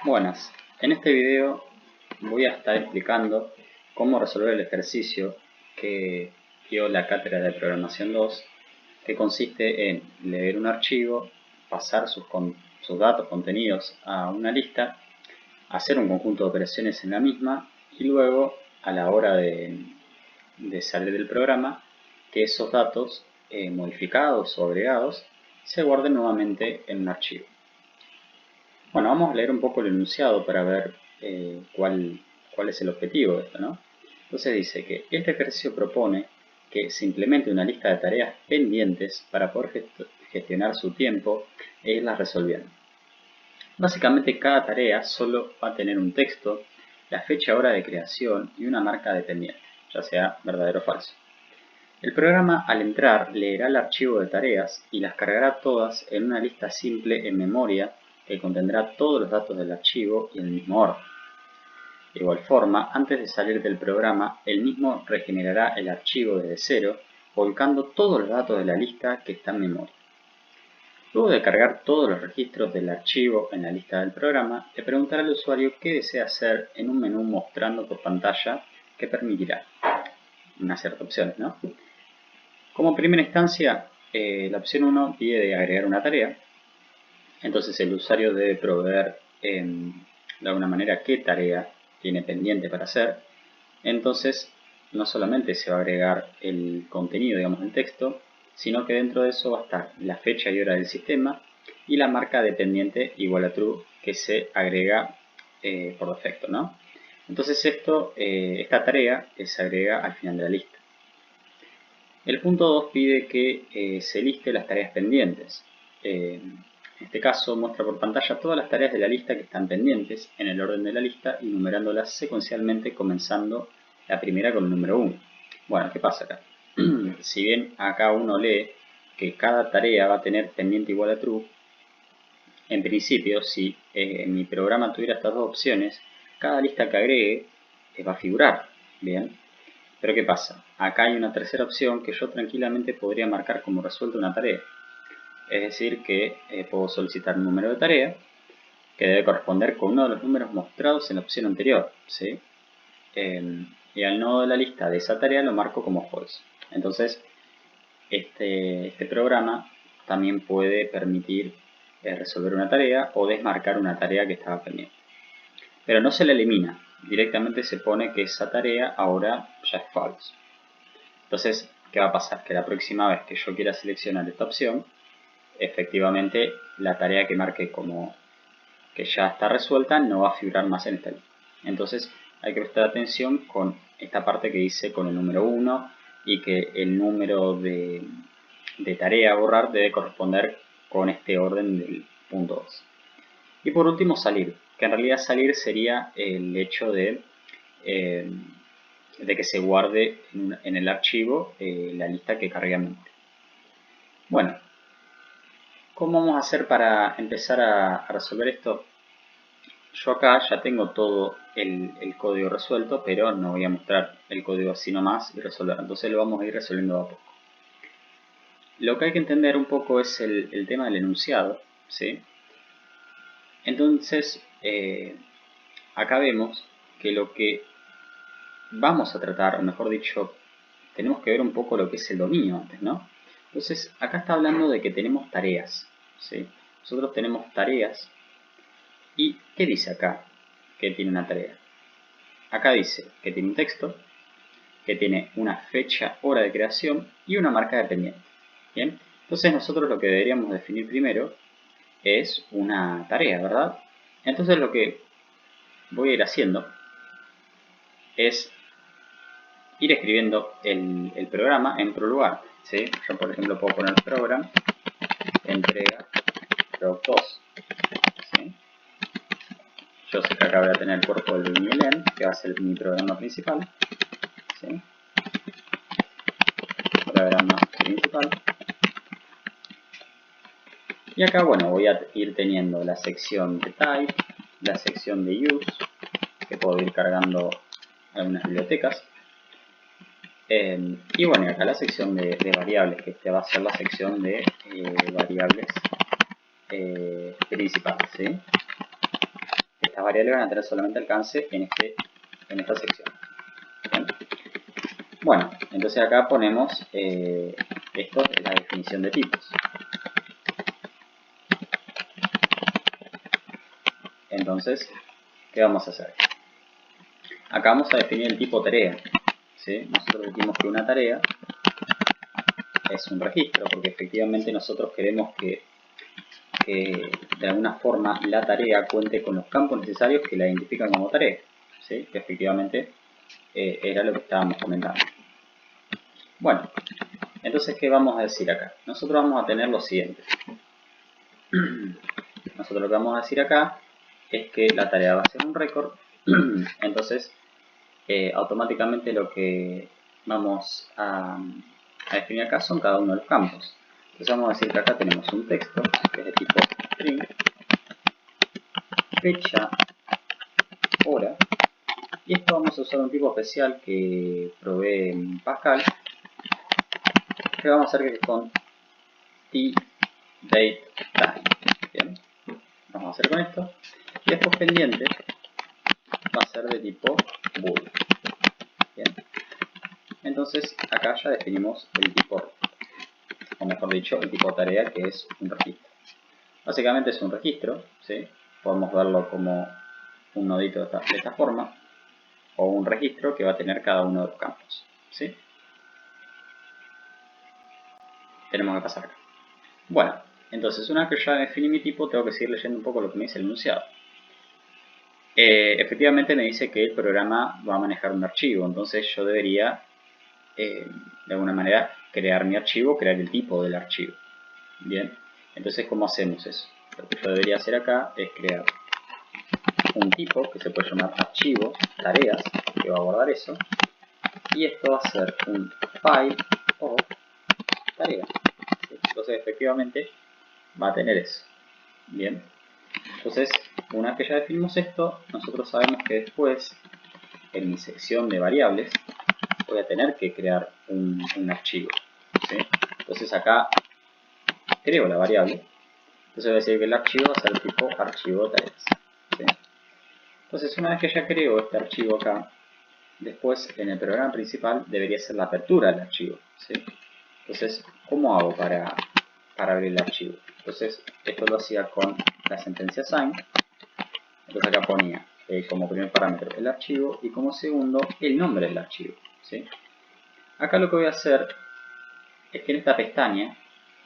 Buenas, en este video voy a estar explicando cómo resolver el ejercicio que dio la cátedra de programación 2, que consiste en leer un archivo, pasar sus datos contenidos a una lista, hacer un conjunto de operaciones en la misma y luego a la hora de salir del programa que esos datos modificados o agregados se guarden nuevamente en un archivo. Bueno, vamos a leer un poco el enunciado para ver cuál es el objetivo de esto, ¿no? Entonces dice que este ejercicio propone que se implemente una lista de tareas pendientes para poder gestionar su tiempo e irlas resolviendo. Básicamente cada tarea solo va a tener un texto, la fecha hora de creación y una marca de pendiente, ya sea verdadero o falso. El programa al entrar leerá el archivo de tareas y las cargará todas en una lista simple en memoria que contendrá todos los datos del archivo y en el mismo orden. De igual forma, antes de salir del programa, el mismo regenerará el archivo desde cero, volcando todos los datos de la lista que está en memoria. Luego de cargar todos los registros del archivo en la lista del programa, le preguntará al usuario qué desea hacer en un menú mostrando por pantalla que permitirá unas ciertas opciones, ¿no? Como primera instancia, la opción 1 pide de agregar una tarea. Entonces el usuario debe proveer de alguna manera qué tarea tiene pendiente para hacer. Entonces no solamente se va a agregar el contenido, digamos, del texto, sino que dentro de eso va a estar la fecha y hora del sistema y la marca de pendiente igual a true que se agrega por defecto, ¿no? Entonces esta tarea se agrega al final de la lista. El punto 2 pide que se liste las tareas pendientes. En este caso muestra por pantalla todas las tareas de la lista que están pendientes en el orden de la lista y numerándolas secuencialmente comenzando la primera con el número 1. Bueno, ¿qué pasa acá? Si bien acá uno lee que cada tarea va a tener pendiente igual a true, en principio si mi programa tuviera estas dos opciones, cada lista que agregue va a figurar, ¿bien? Pero ¿qué pasa? Acá hay una tercera opción que yo tranquilamente podría marcar como resuelta una tarea. Es decir, que puedo solicitar un número de tarea que debe corresponder con uno de los números mostrados en la opción anterior, ¿sí? Y al nodo de la lista de esa tarea lo marco como false. Entonces, este programa también puede permitir resolver una tarea o desmarcar una tarea que estaba pendiente. Pero no se la elimina, directamente se pone que esa tarea ahora ya es false. Entonces, ¿qué va a pasar? Que la próxima vez que yo quiera seleccionar esta opción, efectivamente la tarea que marque como que ya está resuelta no va a figurar más en esta lista. Entonces hay que prestar atención con esta parte que dice con el número 1 y que el número de tarea a borrar debe corresponder con este orden del punto 2. Y por último salir, que en realidad salir sería el hecho de que se guarde en el archivo la lista que carga en memoria. Bueno, ¿cómo vamos a hacer para empezar a resolver esto? Yo acá ya tengo todo el código resuelto, pero no voy a mostrar el código así nomás y resolver. Entonces lo vamos a ir resolviendo a poco. Lo que hay que entender un poco es el tema del enunciado, ¿sí? Entonces, acá vemos que lo que vamos a tratar, o mejor dicho, tenemos que ver un poco lo que es el dominio antes, ¿no? Entonces, acá está hablando de que tenemos tareas, ¿sí? Nosotros tenemos tareas. ¿Y qué dice acá que tiene una tarea? Acá dice que tiene un texto, que tiene una fecha, hora de creación y una marca de pendiente. Bien, entonces nosotros lo que deberíamos definir primero es una tarea, ¿verdad? Entonces lo que voy a ir haciendo es ir escribiendo el programa en ProLugar, ¿sí? Yo por ejemplo puedo poner program entrega proc2, ¿sí? Yo sé que acá voy a tener el cuerpo del nivel que va a ser mi programa principal, ¿sí? Programa principal. Y acá, bueno, voy a ir teniendo la sección de type, la sección de use, que puedo ir cargando algunas bibliotecas. Y bueno, acá la sección de variables, que esta va a ser la sección de variables principales, ¿sí? estas variables van a tener solamente alcance en esta sección. ¿Bien? Bueno, entonces acá ponemos esto es la definición de tipos. Entonces, ¿qué vamos a hacer? Acá vamos a definir el tipo tarea, ¿sí? Nosotros decimos que una tarea es un registro, porque efectivamente nosotros queremos que de alguna forma la tarea cuente con los campos necesarios que la identifican como tarea, ¿sí? Que efectivamente era lo que estábamos comentando. Bueno, entonces, ¿qué vamos a decir acá? Nosotros vamos a tener lo siguiente. Nosotros lo que vamos a decir acá es que la tarea va a ser un récord. Entonces, automáticamente lo que vamos a definir acá son cada uno de los campos. Entonces vamos a decir que acá tenemos un texto que es de tipo string, fecha, hora, y esto vamos a usar un tipo especial que provee Pascal, que vamos a hacer que es con tDateTime. Bien, vamos a hacer con esto, y después pendiente va a ser de tipo bool. Bien, entonces acá ya definimos el tipo, o mejor dicho, el tipo tarea, que es un registro. Básicamente es un registro, ¿sí? Podemos verlo como un nodito de esta forma, o un registro que va a tener cada uno de los campos, ¿sí? Tenemos que pasar acá. Bueno, entonces una vez que ya definí mi tipo, tengo que seguir leyendo un poco lo que me dice el enunciado. Efectivamente me dice que el programa va a manejar un archivo, entonces yo debería, de alguna manera, crear mi archivo, crear el tipo del archivo. Bien, entonces ¿cómo hacemos eso? Lo que yo debería hacer acá es crear un tipo que se puede llamar archivo, tareas, que va a guardar eso, y esto va a ser un file of tarea. Entonces efectivamente va a tener eso. Bien, entonces una vez que ya definimos esto, nosotros sabemos que después en mi sección de variables voy a tener que crear un archivo, ¿sí? Entonces acá creo la variable, entonces voy a decir que el archivo va a ser tipo archivo tareas, ¿sí? Entonces una vez que ya creo este archivo acá, después en el programa principal debería ser la apertura del archivo, ¿sí? Entonces, ¿cómo hago para abrir el archivo? Entonces, esto lo hacía con la sentencia sign. Entonces acá ponía como primer parámetro el archivo y como segundo el nombre del archivo, ¿sí? Acá lo que voy a hacer es que en esta pestaña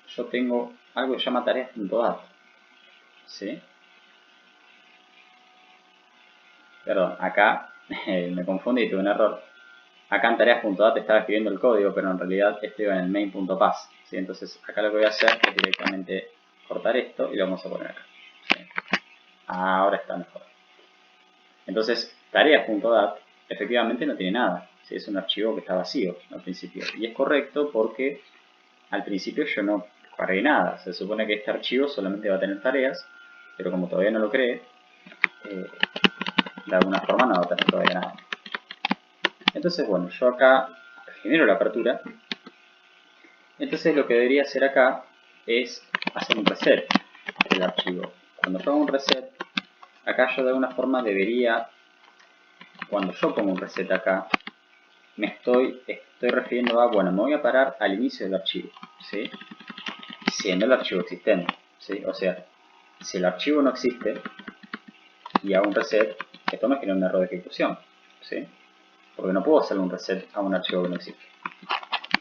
yo tengo algo que se llama tareas.dat, ¿sí? Perdón, acá me confundí y tuve un error. Acá en tareas.dat estaba escribiendo el código, pero en realidad esto iba en el main.pass, ¿sí? Entonces acá lo que voy a hacer es directamente cortar esto y lo vamos a poner acá, ¿sí? Ahora está mejor. Entonces tareas.dat efectivamente no tiene nada, ¿sí? Es un archivo que está vacío al principio. Y es correcto porque al principio yo no cargué nada. Se supone que este archivo solamente va a tener tareas, pero como todavía no lo creé, de alguna forma no va a tener todavía nada. Entonces, bueno, yo acá genero la apertura. Entonces lo que debería hacer acá es hacer un reset del archivo. Cuando yo hago un reset, acá yo de alguna forma debería, cuando yo pongo un reset acá, me estoy refiriendo a, bueno, me voy a parar al inicio del archivo, ¿sí? Siendo el archivo existente, ¿sí? O sea, si el archivo no existe y hago un reset, esto me genera un error de ejecución, ¿sí? Porque no puedo hacer un reset a un archivo que no existe.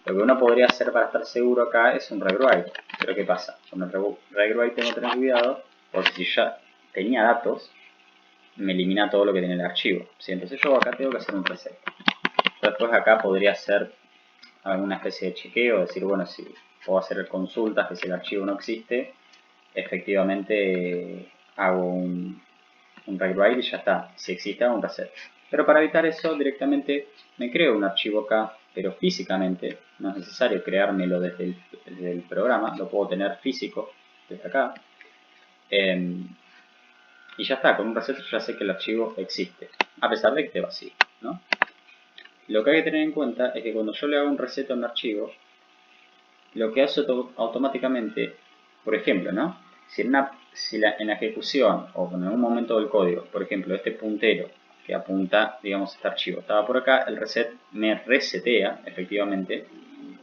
Lo que uno podría hacer para estar seguro acá es un rewrite. Pero ¿qué pasa? Con el rewrite tengo que tener cuidado, porque si ya tenía datos, me elimina todo lo que tiene el archivo, ¿sí? Entonces yo acá tengo que hacer un reset. Después acá podría hacer alguna especie de chequeo, decir, bueno, si puedo hacer consultas que si el archivo no existe, efectivamente hago un rewrite y ya está. Si existe, hago un reset. Pero para evitar eso, directamente me creo un archivo acá, pero físicamente. No es necesario creármelo desde el programa, lo puedo tener físico desde acá. Y ya está, con un reset ya sé que el archivo existe, a pesar de que esté vacío, ¿no? Lo que hay que tener en cuenta es que cuando yo le hago un reset a un archivo, lo que hace automáticamente, por ejemplo, ¿no? Si en una en la ejecución o en algún momento del código, por ejemplo, este puntero que apunta, digamos, este archivo estaba por acá, el reset me resetea efectivamente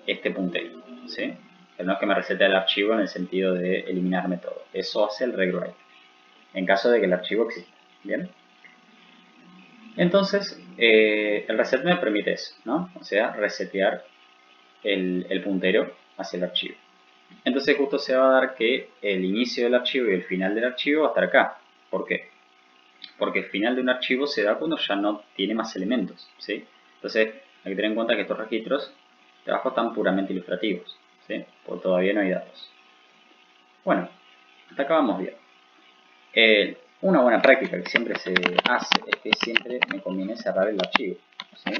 este puntero, ¿sí? Pero no es que me resetea el archivo en el sentido de eliminarme todo. Eso hace el read write, en caso de que el archivo exista, ¿bien? Entonces, el reset me permite eso, ¿no? O sea, resetear el puntero hacia el archivo. Entonces justo se va a dar que el inicio del archivo y el final del archivo va a estar acá. ¿Por qué? Porque el final de un archivo se da cuando ya no tiene más elementos, ¿sí? Entonces hay que tener en cuenta que estos registros de abajo están puramente ilustrativos, ¿sí? Porque todavía no hay datos. Bueno, hasta acá vamos bien. Una buena práctica que siempre se hace es que siempre me conviene cerrar el archivo, ¿sí?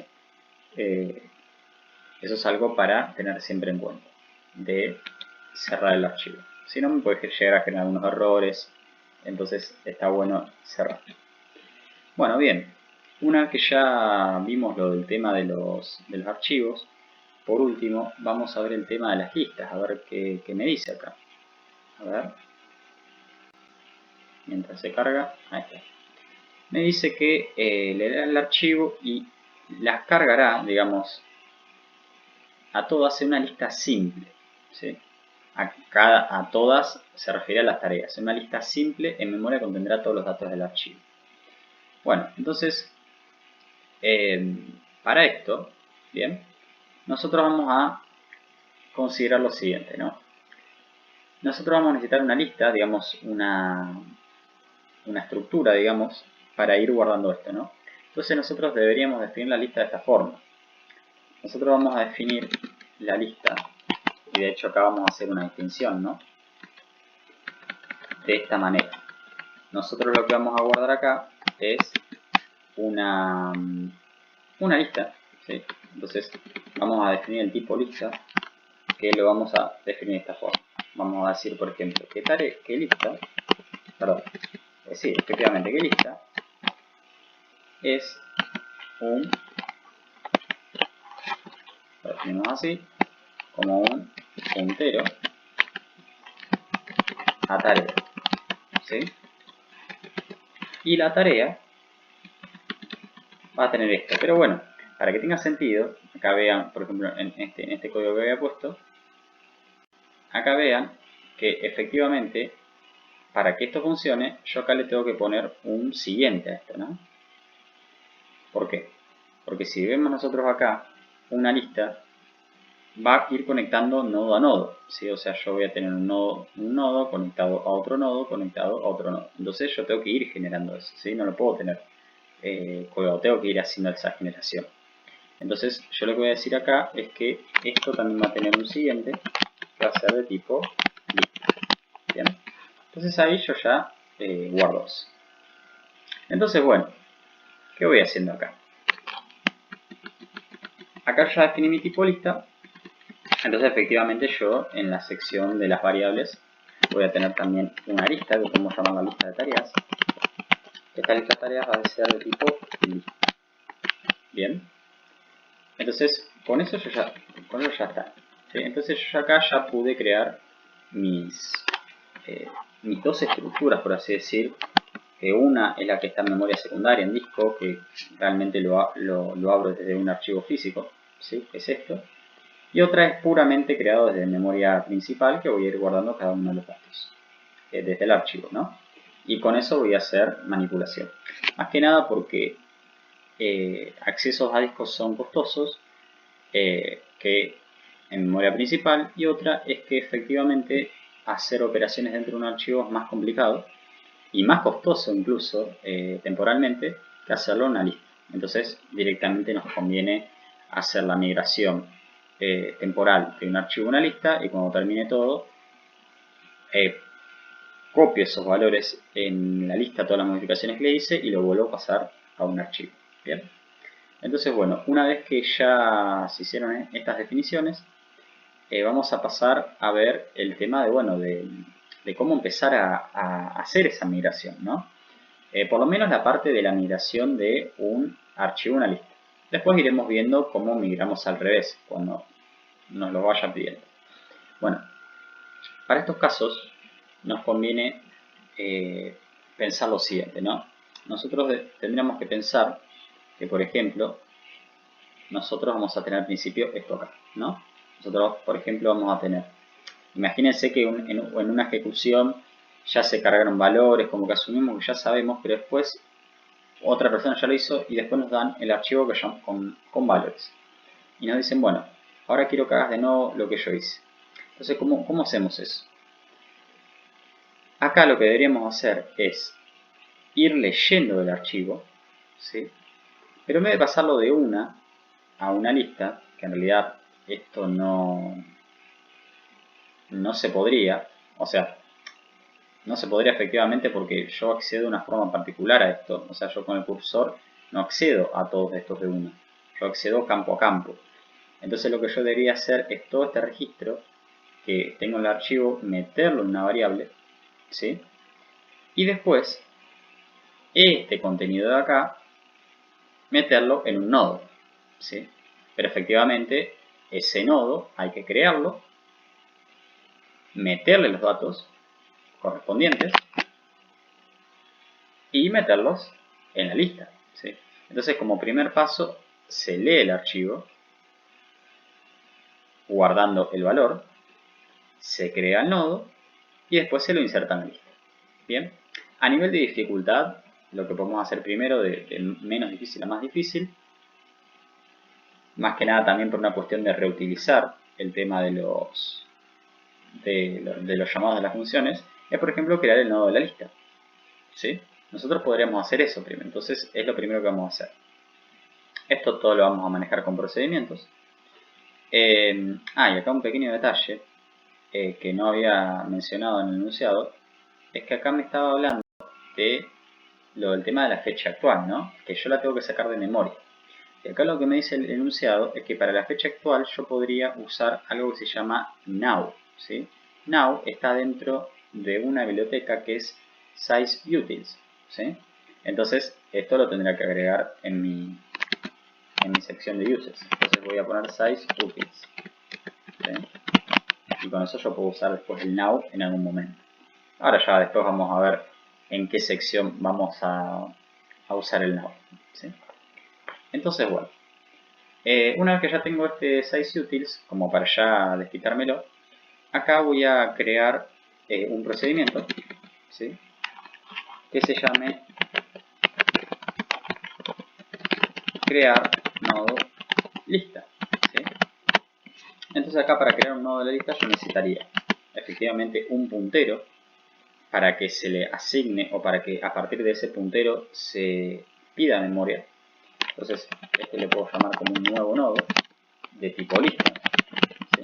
Eso es algo para tener siempre en cuenta, de cerrar el archivo. Si no, me puede llegar a generar algunos errores, entonces está bueno cerrar. Bueno, bien, una vez que ya vimos lo del tema de los archivos, por último vamos a ver el tema de las listas, a ver qué me dice acá. A ver, mientras se carga, ahí está. Me dice que leerá el archivo y las cargará, digamos, a todas en una lista simple, ¿sí? A todas se refiere a las tareas. En una lista simple en memoria contendrá todos los datos del archivo. Bueno, entonces, para esto, bien, nosotros vamos a considerar lo siguiente, ¿no? Nosotros vamos a necesitar una lista, digamos, una estructura, digamos, para ir guardando esto, ¿no? Entonces nosotros deberíamos definir la lista de esta forma. Nosotros vamos a definir la lista, y de hecho acá vamos a hacer una distinción, ¿no? De esta manera. Nosotros lo que vamos a guardar acá es una lista, ¿sí? Entonces vamos a definir el tipo lista, que lo vamos a definir de esta forma. Vamos a decir, por ejemplo, que lista, perdón, sí, efectivamente, que lista es un, lo definimos así, como un puntero a tarea, ¿sí? Y la tarea va a tener esto, pero bueno, para que tenga sentido, acá vean, por ejemplo, en este código que había puesto, acá vean que efectivamente, para que esto funcione, yo acá le tengo que poner un siguiente a esto, ¿no? ¿Por qué? Porque si vemos nosotros acá una lista, va a ir conectando nodo a nodo, ¿sí? O sea, yo voy a tener un nodo conectado a otro nodo, conectado a otro nodo. Entonces yo tengo que ir generando eso, ¿sí? No lo puedo tener colgado, tengo que ir haciendo esa generación. Entonces yo lo que voy a decir acá es que esto también va a tener un siguiente, que va a ser de tipo lista. Bien. Entonces ahí yo ya guardo eso. Entonces bueno, ¿qué voy haciendo acá? Acá ya definí mi tipo lista. Entonces efectivamente yo en la sección de las variables voy a tener también una lista que podemos llamar la lista de tareas. Esta lista de tareas va a ser de tipo lista. Bien. Entonces con eso ya está. ¿Sí? Entonces yo acá ya pude crear mis dos estructuras, por así decir. Una es la que está en memoria secundaria en disco, que realmente lo abro desde un archivo físico, ¿sí? Es esto. Y otra es puramente creado desde memoria principal, que voy a ir guardando cada uno de los datos desde el archivo, ¿no? Y con eso voy a hacer manipulación. Más que nada porque accesos a discos son costosos, que en memoria principal, y otra es que efectivamente hacer operaciones dentro de un archivo es más complicado y más costoso incluso temporalmente que hacerlo en una lista. Entonces directamente nos conviene hacer la migración temporal de un archivo a una lista, y cuando termine todo copio esos valores en la lista, todas las modificaciones que le hice, y lo vuelvo a pasar a un archivo. Bien. Entonces bueno, una vez que ya se hicieron estas definiciones, vamos a pasar a ver el tema de, bueno, de cómo empezar a hacer esa migración, ¿no? Por lo menos la parte de la migración de un archivo a una lista. Después iremos viendo cómo migramos al revés, cuando nos lo vaya pidiendo. Bueno, para estos casos nos conviene pensar lo siguiente, ¿no? Nosotros tendríamos que pensar que, por ejemplo, nosotros vamos a tener al principio esto acá, ¿no? Nosotros, por ejemplo, vamos a tener, imagínense que en una ejecución ya se cargaron valores, como que asumimos que ya sabemos, pero después otra persona ya lo hizo y después nos dan el archivo que con valores. Y nos dicen, bueno, ahora quiero que hagas de nuevo lo que yo hice. Entonces, ¿cómo hacemos eso? Acá lo que deberíamos hacer es ir leyendo el archivo, ¿sí? Pero en vez de pasarlo de una a una lista, que en realidad esto no se podría, o sea, no se podría efectivamente porque yo accedo de una forma particular a esto, o sea, yo con el cursor no accedo a todos estos de una, yo accedo campo a campo. Entonces lo que yo debería hacer es todo este registro que tengo en el archivo, meterlo en una variable, ¿sí? Y después, este contenido de acá, meterlo en un nodo, ¿sí? Pero efectivamente, ese nodo hay que crearlo, meterle los datos correspondientes y meterlos en la lista, ¿sí? Entonces, como primer paso, se lee el archivo guardando el valor, se crea el nodo y después se lo inserta en la lista. Bien, a nivel de dificultad, lo que podemos hacer primero de menos difícil a más difícil, más que nada también por una cuestión de reutilizar el tema de los llamados de las funciones, es por ejemplo crear el nodo de la lista, ¿sí? Nosotros podríamos hacer eso primero, entonces es lo primero que vamos a hacer. Esto todo lo vamos a manejar con procedimientos. Y acá un pequeño detalle que no había mencionado en el enunciado, es que acá me estaba hablando de lo del tema de la fecha actual, ¿no? Que yo la tengo que sacar de memoria. Y acá lo que me dice el enunciado es que para la fecha actual yo podría usar algo que se llama now, ¿sí? Now está dentro de una biblioteca que es sizeUtils, ¿sí? Entonces esto lo tendré que agregar en mi sección de uses. Entonces voy a poner sizeUtils, ¿sí? Y con eso yo puedo usar después el now en algún momento. Ahora ya después vamos a ver en qué sección vamos a usar el now, ¿sí? Entonces, bueno, una vez que ya tengo este sizeUtils, como para ya desquitármelo, acá voy a crear un procedimiento, ¿sí? Que se llame crear nodo lista, ¿sí? Entonces acá para crear un nodo de la lista yo necesitaría efectivamente un puntero para que se le asigne o para que a partir de ese puntero se pida memoria. Entonces este le puedo llamar como un nuevo nodo de tipo lista, ¿sí?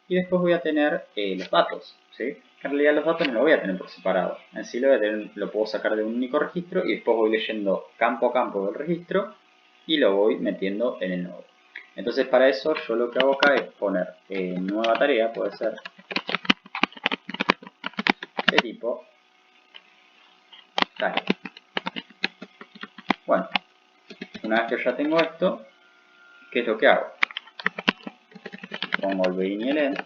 Y después voy a tener los datos, ¿sí? En realidad los datos no los voy a tener por separado. En sí lo puedo sacar de un único registro y después voy leyendo campo a campo del registro y lo voy metiendo en el nodo. Entonces para eso yo lo que hago acá es poner nueva tarea, puede ser de tipo tarea. Bueno, una vez que ya tengo esto, ¿qué es lo que hago? Pongo el begin y el end.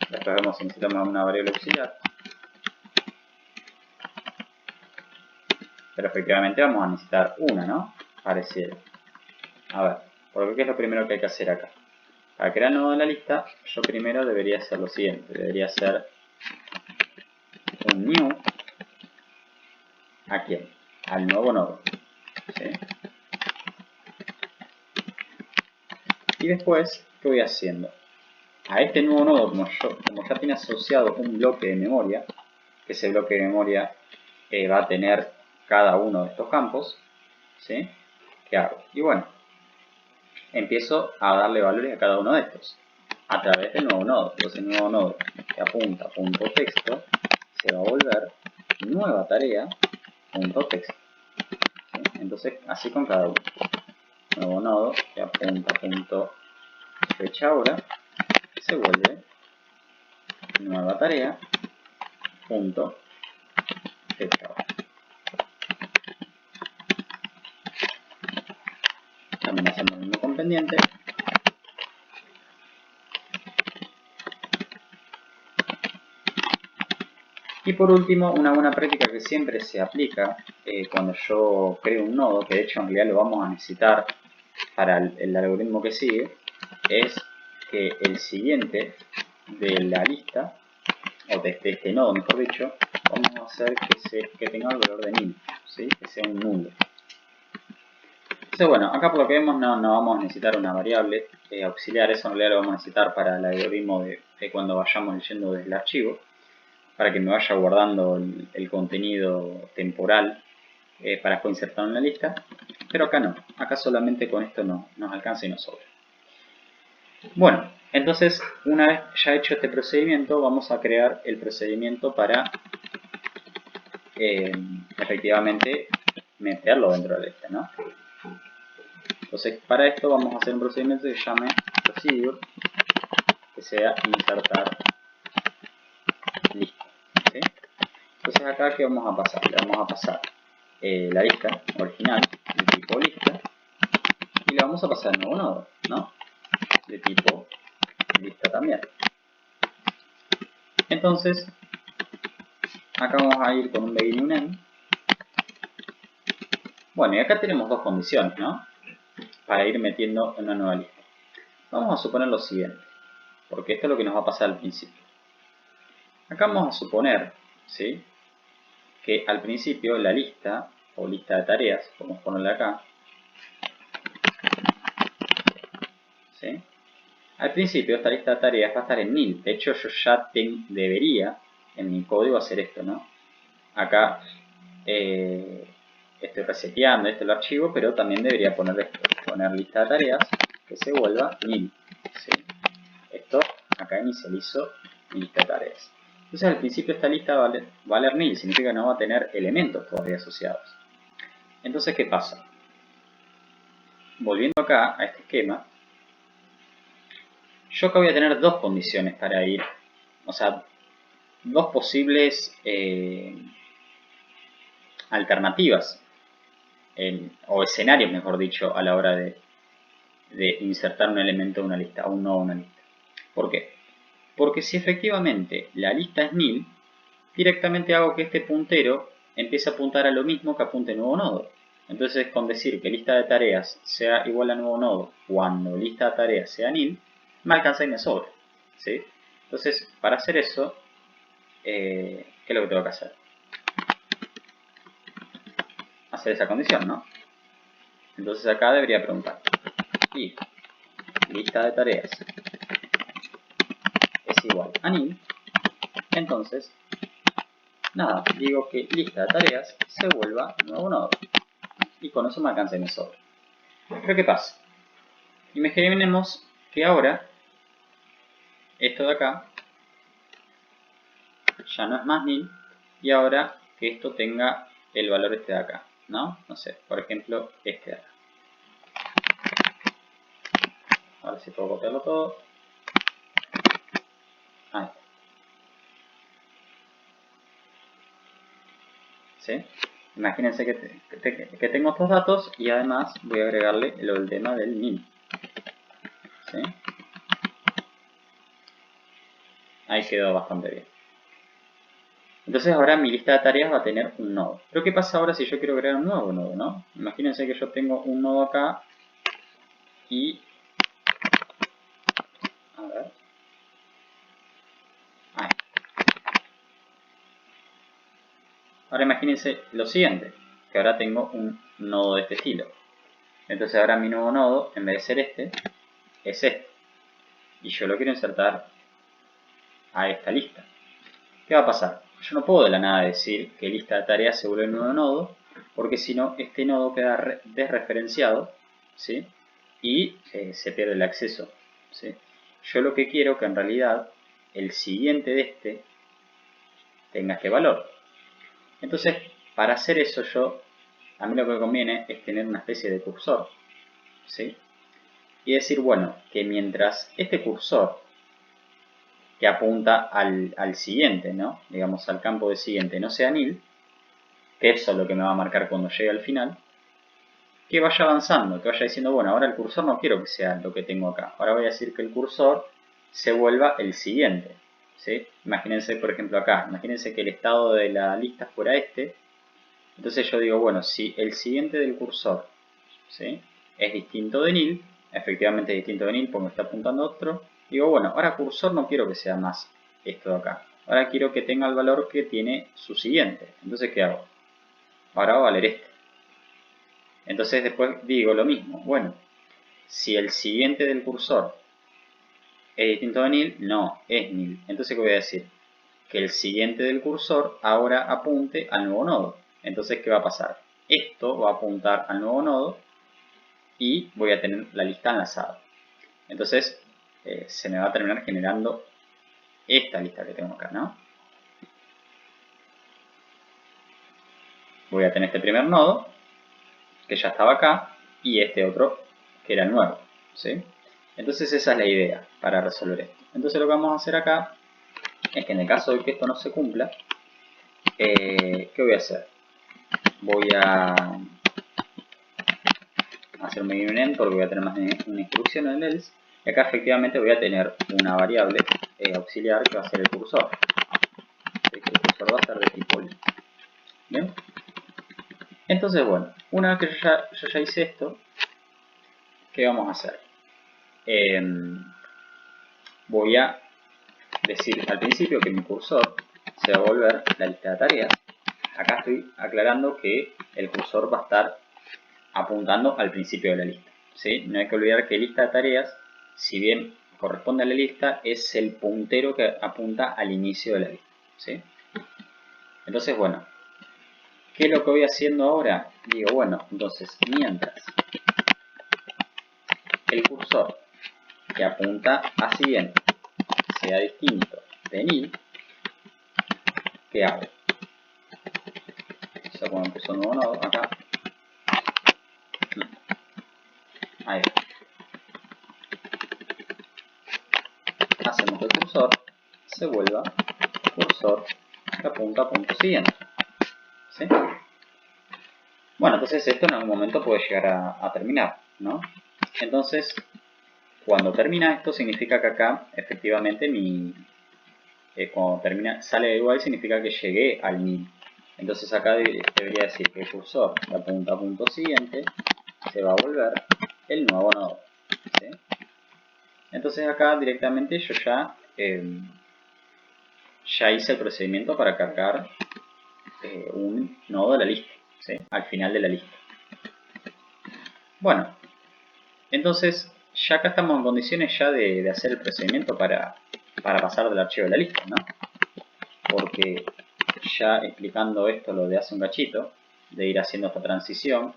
Después vemos si necesitamos una variable auxiliar. Pero efectivamente vamos a necesitar una, ¿no? Pareciera. A ver, porque ¿qué es lo primero que hay que hacer acá? Para crear el nodo de la lista, yo primero debería hacer lo siguiente. Debería hacer un new. ¿A quién? Al nuevo nodo, ¿sí? Y después, ¿qué voy haciendo? A este nuevo nodo, como ya tiene asociado un bloque de memoria, que ese bloque de memoria va a tener cada uno de estos campos, ¿sí? ¿Qué hago? Y bueno, empiezo a darle valores a cada uno de estos a través del nuevo nodo. Entonces el nuevo nodo que apunta a punto texto se va a volver nueva tarea punto texto, ¿sí? Entonces así con cada uno. Nuevo nodo que apunta a punto fecha hora se vuelve nueva tarea punto fecha hora. También hacemos lo mismo con pendiente. Y por último, una buena práctica que siempre se aplica cuando yo creo un nodo, que de hecho en realidad lo vamos a necesitar para el algoritmo que sigue, es que el siguiente de la lista, o de este nodo mejor dicho, vamos a hacer que tenga el valor de nil, ¿sí? Que sea un nulo. Entonces bueno, acá por lo que vemos no vamos a necesitar una variable auxiliar, eso en realidad lo vamos a necesitar para el algoritmo de cuando vayamos leyendo desde el archivo, para que me vaya guardando el contenido temporal para después insertarlo en la lista, pero acá no, acá solamente con esto nos alcanza y nos sobra. Bueno, entonces una vez ya hecho este procedimiento, vamos a crear el procedimiento para efectivamente meterlo dentro de la lista, ¿no? Entonces para esto vamos a hacer un procedimiento que se llame procedure, que sea insertar lista, ¿sí? Entonces acá ¿qué vamos a pasar? Le vamos a pasar la lista original de tipo lista y le vamos a pasar el nuevo nodo, ¿no? De tipo lista también. Entonces acá vamos a ir con un begin y un end. Bueno, y acá tenemos dos condiciones, ¿no? Para ir metiendo en una nueva lista. Vamos a suponer lo siguiente, porque esto es lo que nos va a pasar al principio. Acá vamos a suponer, ¿sí?, que al principio la lista, o lista de tareas, vamos a ponerla acá, ¿sí? Al principio esta lista de tareas va a estar en nil. De hecho yo ya debería en mi código hacer esto, ¿no? Acá estoy reseteando el archivo, pero también debería poner lista de tareas que se vuelva nil, ¿sí? Esto acá inicializo mi lista de tareas. Entonces al principio esta lista va a valer nil, significa que no va a tener elementos todavía asociados. Entonces ¿qué pasa? Volviendo acá a este esquema, yo acá voy a tener dos condiciones para ir, o sea, dos posibles alternativas o escenarios, mejor dicho, a la hora de insertar un elemento de una lista, o un nodo en una lista. ¿Por qué? Porque si efectivamente la lista es nil, directamente hago que este puntero empiece a apuntar a lo mismo que apunte nuevo nodo. Entonces, con decir que lista de tareas sea igual a nuevo nodo cuando lista de tareas sea nil, me alcanza y me sobra, ¿sí? Entonces, para hacer eso, ¿qué es lo que tengo que hacer? Hacer esa condición, ¿no? Entonces acá debería preguntar if lista de tareas es igual a nil, entonces nada, digo que lista de tareas se vuelva nuevo nodo y con eso me alcanza y me sobra. Pero ¿qué pasa? Imaginemos que ahora esto de acá ya no es más nil y ahora que esto tenga el valor este de acá, ¿no? No sé, por ejemplo este de acá. Ahora sí puedo copiarlo todo. Ahí está. ¿Sí? Imagínense que tengo estos datos y además voy a agregarle el tema del nil. ¿Sí? Ahí quedó bastante bien. Entonces ahora mi lista de tareas va a tener un nodo. Pero ¿qué pasa ahora si yo quiero crear un nuevo nodo, no? Imagínense que yo tengo un nodo acá y... A ver. Ahí. Ahora imagínense lo siguiente, que ahora tengo un nodo de este estilo. Entonces ahora mi nuevo nodo, en vez de ser este, es este. Y yo lo quiero insertar a esta lista. ¿Qué va a pasar? Yo no puedo de la nada decir que lista de tareas se vuelve un nuevo nodo, porque si no, este nodo queda desreferenciado, ¿sí? Y se pierde el acceso, ¿sí? Yo lo que quiero que en realidad el siguiente de este tenga este valor. Entonces, para hacer eso a mí lo que me conviene es tener una especie de cursor, ¿sí? Y decir, bueno, que mientras este cursor que apunta al siguiente, ¿no? Digamos al campo de siguiente, no sea nil, que eso es lo que me va a marcar cuando llegue al final, que vaya avanzando, que vaya diciendo, bueno, ahora el cursor no quiero que sea lo que tengo acá, ahora voy a decir que el cursor se vuelva el siguiente, ¿sí? Imagínense, por ejemplo, acá. Imagínense que el estado de la lista fuera este. Entonces yo digo, bueno, si el siguiente del cursor, ¿sí?, es distinto de nil, efectivamente es distinto de nil porque me está apuntando a otro. Digo, bueno, ahora cursor no quiero que sea más esto de acá. Ahora quiero que tenga el valor que tiene su siguiente. Entonces, ¿qué hago? Ahora va a valer este. Entonces después digo lo mismo. Bueno, si el siguiente del cursor es distinto de nil, no, es nil. Entonces, ¿qué voy a decir? Que el siguiente del cursor ahora apunte al nuevo nodo. Entonces, ¿qué va a pasar? Esto va a apuntar al nuevo nodo y voy a tener la lista enlazada. Entonces, se me va a terminar generando esta lista que tengo acá, ¿no? Voy a tener este primer nodo, que ya estaba acá, y este otro, que era el nuevo, ¿sí? Entonces esa es la idea para resolver esto. Entonces lo que vamos a hacer acá es que en el caso de que esto no se cumpla, ¿qué voy a hacer? Voy a hacer un begin end porque voy a tener más de una instrucción en el else. Y acá efectivamente voy a tener una variable auxiliar que va a ser el cursor. El cursor va a ser de tipo list. ¿Bien? Entonces, bueno, una vez que yo ya hice esto, ¿qué vamos a hacer? Voy a decir al principio que mi cursor se va a volver la lista de tareas. Acá estoy aclarando que el cursor va a estar apuntando al principio de la lista, ¿sí? No hay que olvidar que lista de tareas, si bien corresponde a la lista, es el puntero que apunta al inicio de la lista, ¿sí? Entonces, bueno, ¿qué es lo que voy haciendo ahora? Digo, bueno, entonces, mientras el cursor que apunta a siguiente sea distinto de nil, ¿qué hago? O sea, cuando empiezo un nuevo nodo, acá, ahí hacemos que el cursor se vuelva cursor que apunta a punto siguiente, ¿sí? Bueno, entonces esto en algún momento puede llegar a terminar, ¿no? Entonces, cuando termina esto significa que acá efectivamente cuando termina, sale de igual significa que llegué al nil. Entonces acá debería decir que el cursor que apunta a punto siguiente se va a volver el nuevo nodo, ¿sí? Entonces acá directamente yo ya hice el procedimiento para cargar un nodo de la lista, ¿sí?, al final de la lista. Bueno, entonces ya acá estamos en condiciones ya de hacer el procedimiento para pasar del archivo de la lista, ¿no? Porque ya explicando esto lo de hace un cachito, de ir haciendo esta transición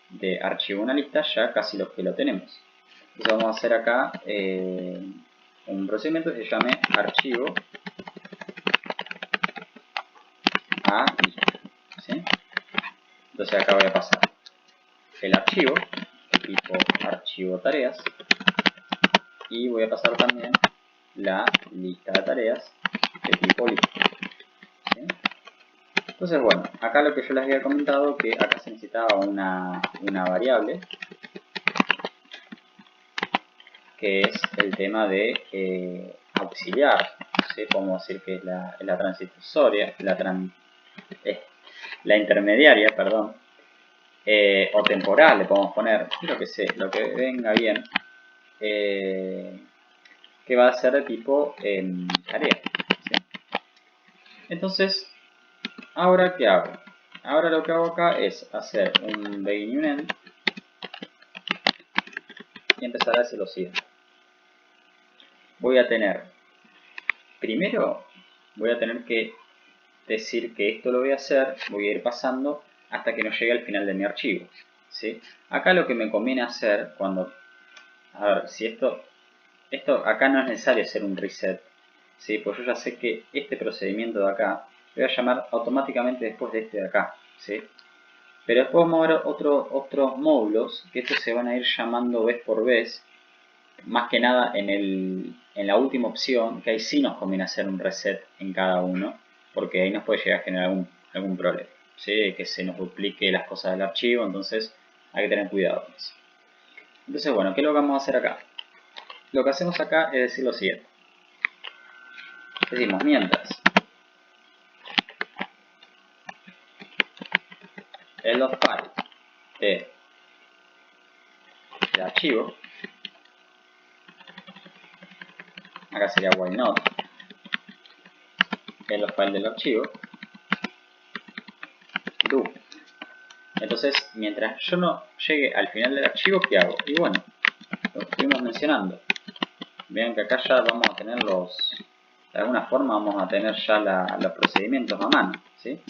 de archivo a una lista, ya casi lo tenemos. Entonces vamos a hacer acá un procedimiento que se llame archivo a lista, ¿sí? Entonces acá voy a pasar el archivo tipo archivo tareas y voy a pasar también la lista de tareas de tipo lista, ¿sí? Entonces, bueno, acá lo que yo les había comentado, que acá se necesitaba una variable, que es el tema de auxiliar, ¿sí? Podemos decir que es la transitoria, la intermediaria, perdón, o temporal le podemos poner, lo que sé, lo que venga bien, que va a ser de tipo tarea, ¿sí? Entonces, ¿ahora qué hago? Ahora lo que hago acá es hacer un begin y un end y empezar a hacer lo siguiente. Voy a tener, primero voy a tener que decir que esto lo voy a hacer, voy a ir pasando hasta que no llegue al final de mi archivo, ¿sí? Acá lo que me conviene hacer cuando, a ver, si esto acá no es necesario hacer un reset, ¿sí? Pues yo ya sé que este procedimiento de acá lo voy a llamar automáticamente después de este de acá, ¿sí? Pero después vamos a ver otros módulos que estos se van a ir llamando vez por vez, más que nada en la última opción, que ahí sí nos conviene hacer un reset en cada uno, porque ahí nos puede llegar a generar algún problema, ¿sí? Que se nos duplique las cosas del archivo, entonces hay que tener cuidado con eso. Entonces, bueno, ¿qué es lo que vamos a hacer acá? Lo que hacemos acá es decir lo siguiente. decimos mientras el file del archivo, acá sería while not, el file del archivo, do. Entonces, mientras yo no llegue al final del archivo, ¿qué hago? Y bueno, lo estuvimos mencionando. Vean que acá ya vamos a tener de alguna forma vamos a tener ya los procedimientos a mano, ¿sí?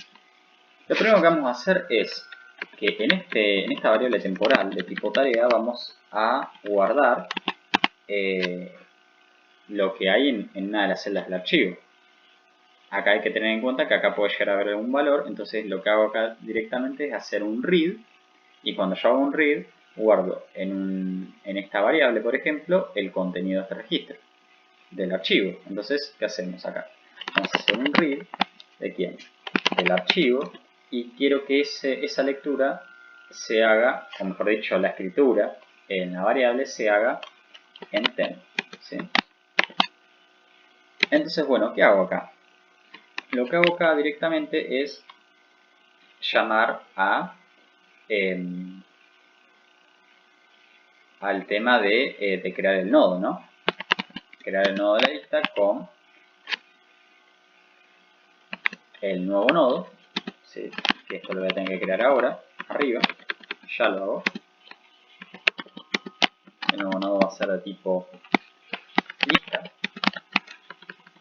Lo primero que vamos a hacer es que en esta variable temporal de tipo tarea vamos a guardar lo que hay en una de las celdas del archivo. Acá hay que tener en cuenta que acá puede llegar a haber algún valor, entonces lo que hago acá directamente es hacer un read, y cuando yo hago un read, guardo en esta variable, por ejemplo, el contenido de este registro del archivo. Entonces, ¿qué hacemos acá? Vamos a hacer un read ¿de quién? Del archivo, y quiero que esa lectura se haga, o mejor dicho, la escritura en la variable se haga en 10, ¿sí? Entonces, bueno, ¿qué hago acá? Lo que hago acá directamente es llamar al tema de crear el nodo, ¿no? Crear el nodo de la lista con el nuevo nodo, ¿sí? Que esto lo voy a tener que crear ahora, arriba, ya lo hago. El nuevo nodo va a ser de tipo lista.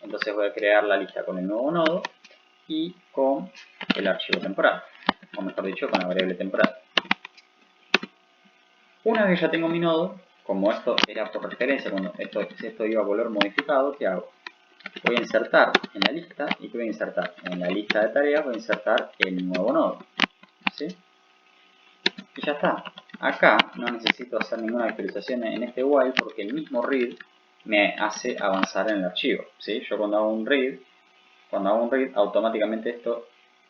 Entonces voy a crear la lista con el nuevo nodo y con el archivo temporal, o mejor dicho, con la variable temporal. Una vez que ya tengo mi nodo, como esto era por referencia, cuando esto iba a volver modificado, ¿qué hago? Voy a insertar en la lista, ¿y qué voy a insertar? En la lista de tareas voy a insertar el nuevo nodo, ¿sí? Y ya está. Acá no necesito hacer ninguna actualización en este while porque el mismo read me hace avanzar en el archivo, ¿sí? Yo cuando hago un read, automáticamente esto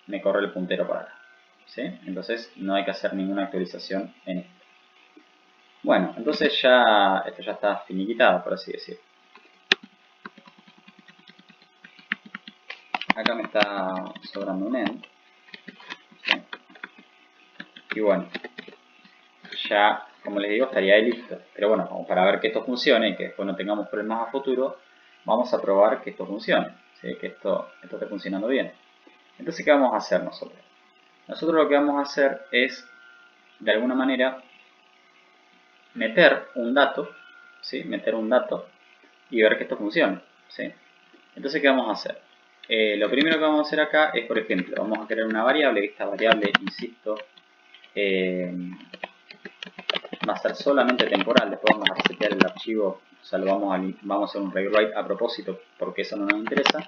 me corre el puntero para acá, ¿sí? Entonces no hay que hacer ninguna actualización en esto. Bueno, entonces esto ya está finiquitado, por así decirlo. Acá me está sobrando un end, ¿sí? Y bueno, ya, como les digo, estaría ahí listo. Pero bueno, como para ver que esto funcione y que después no tengamos problemas a futuro, vamos a probar que esto funcione, ¿sí? Que esto esté funcionando bien. Entonces, ¿qué vamos a hacer nosotros? Nosotros lo que vamos a hacer es, de alguna manera, meter un dato, ¿sí? Meter un dato y ver que esto funcione, ¿sí? Entonces, ¿qué vamos a hacer? Lo primero que vamos a hacer acá es, por ejemplo, vamos a crear una variable, esta variable, insisto, va a ser solamente temporal, después vamos a resetear el archivo, o sea, vamos a hacer un rewrite a propósito porque eso no nos interesa.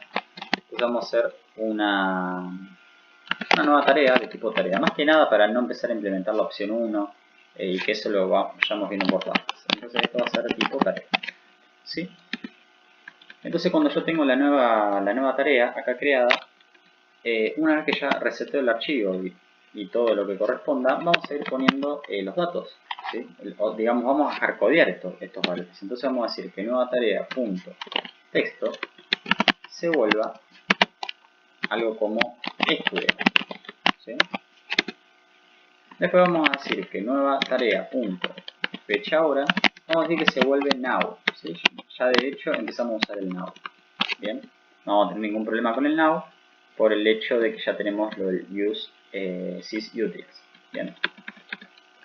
Entonces vamos a hacer una nueva tarea de tipo tarea, más que nada para no empezar a implementar la opción 1 y que eso lo vayamos viendo por partes. Entonces esto va a ser de tipo tarea, ¿sí? Entonces cuando yo tengo la nueva tarea acá creada, una vez que ya reseteo el archivo y todo lo que corresponda, vamos a ir poniendo los datos, ¿sí? Digamos, vamos a hardcodear estos valores. Entonces vamos a decir que nueva tarea punto texto se vuelva algo como student, ¿sí? Después vamos a decir que nueva tarea punto fecha hora, vamos a decir que se vuelve now, ¿sí? Ya de hecho empezamos a usar el now. Bien, no vamos a tener ningún problema con el now por el hecho de que ya tenemos lo del use sysutils. Bien,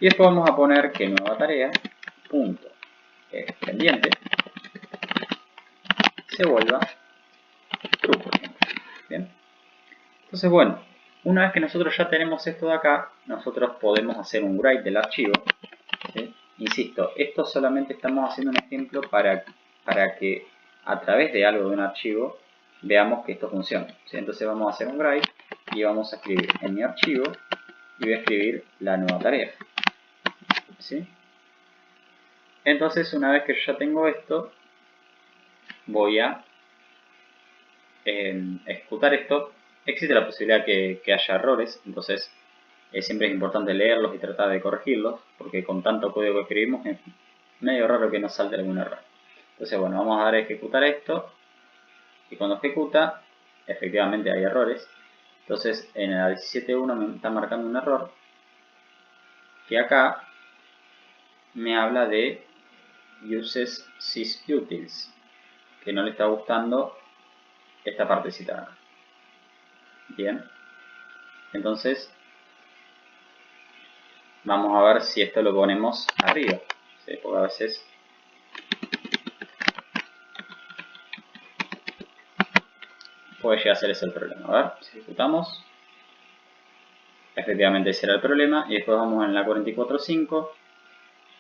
y después vamos a poner que nueva tarea punto pendiente se vuelva true, por ejemplo. Bien, entonces bueno, una vez que nosotros ya tenemos esto de acá, nosotros podemos hacer un write del archivo, ¿sí? Insisto, esto solamente estamos haciendo un ejemplo para que a través de algo de un archivo veamos que esto funciona, ¿sí? Entonces vamos a hacer un write y vamos a escribir en mi archivo y voy a escribir la nueva tarea, ¿sí? Entonces una vez que yo ya tengo esto, voy a ejecutar esto. Existe la posibilidad que haya errores, entonces siempre es importante leerlos y tratar de corregirlos, porque con tanto código que escribimos es medio raro que nos salte algún error. Entonces bueno, vamos a dar a ejecutar esto Y cuando ejecuta, efectivamente hay errores. Entonces en el 17.1 me está marcando un error que acá me habla de uses sysutils, que no le está gustando esta partecita de acá. Bien, entonces vamos a ver si esto lo ponemos arriba, ¿sí? Porque a veces puede llegar a ser ese el problema. A ver, si ejecutamos, efectivamente ese era el problema. Y después vamos en la 44.5,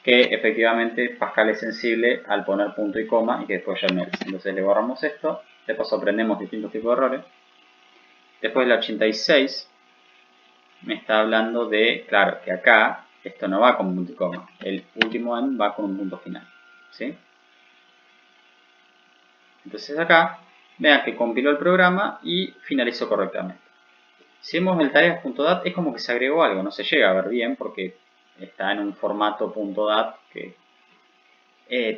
que efectivamente Pascal es sensible al poner punto y coma y que después ya merece. Entonces le borramos esto. De paso aprendemos distintos tipos de errores. Después la 86 me está hablando de, claro, que acá esto no va con punto y coma. El último en va con un punto final, ¿sí? Entonces acá, vean que compiló el programa y finalizó correctamente. Si vemos el tareas.dat es como que se agregó algo, no se llega a ver bien porque está en un formato .dat que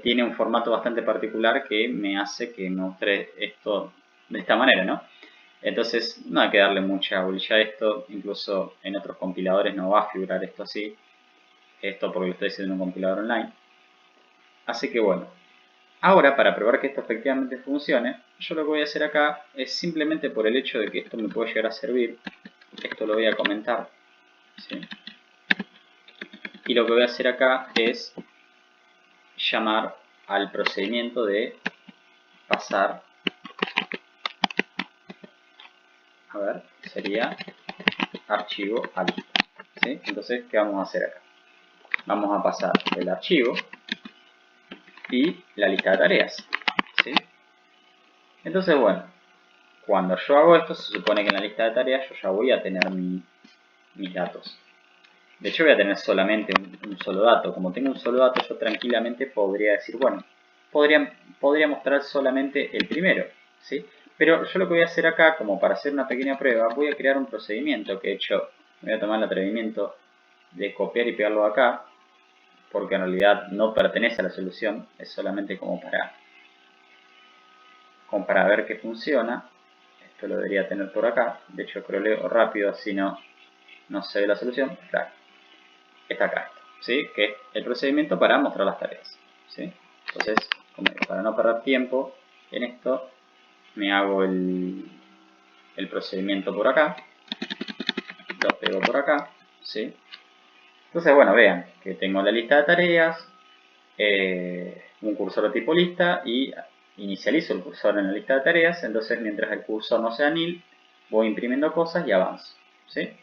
tiene un formato bastante particular que me hace que me muestre esto de esta manera, ¿no? Entonces no hay que darle mucha bolilla a esto, incluso en otros compiladores no va a figurar esto así, esto porque lo estoy haciendo en un compilador online. Así que bueno, ahora para probar que esto efectivamente funcione, yo lo que voy a hacer acá es simplemente por el hecho de que esto me puede llegar a servir, esto lo voy a comentar, ¿sí? Y lo que voy a hacer acá es llamar al procedimiento de pasar, a ver, sería archivo a lista, ¿sí? Entonces, ¿qué vamos a hacer acá? Vamos a pasar el archivo y la lista de tareas, ¿sí? Entonces, bueno, cuando yo hago esto, se supone que en la lista de tareas yo ya voy a tener mis datos. De hecho, voy a tener solamente un solo dato. Como tengo un solo dato, yo tranquilamente podría decir, bueno, podría mostrar solamente el primero, ¿sí? Pero yo lo que voy a hacer acá, como para hacer una pequeña prueba, voy a crear un procedimiento que, de hecho, me voy a tomar el atrevimiento de copiar y pegarlo acá, porque en realidad no pertenece a la solución, es solamente como para ver que funciona. Esto lo debería tener por acá. De hecho, croleo rápido, así no se ve la solución. Claro, está acá, ¿sí? Que es el procedimiento para mostrar las tareas, ¿sí? Entonces, para no perder tiempo en esto, me hago el procedimiento por acá, lo pego por acá, ¿sí? Entonces, bueno, vean que tengo la lista de tareas, un cursor de tipo lista y inicializo el cursor en la lista de tareas. Entonces, mientras el cursor no sea nil, voy imprimiendo cosas y avanzo, ¿sí?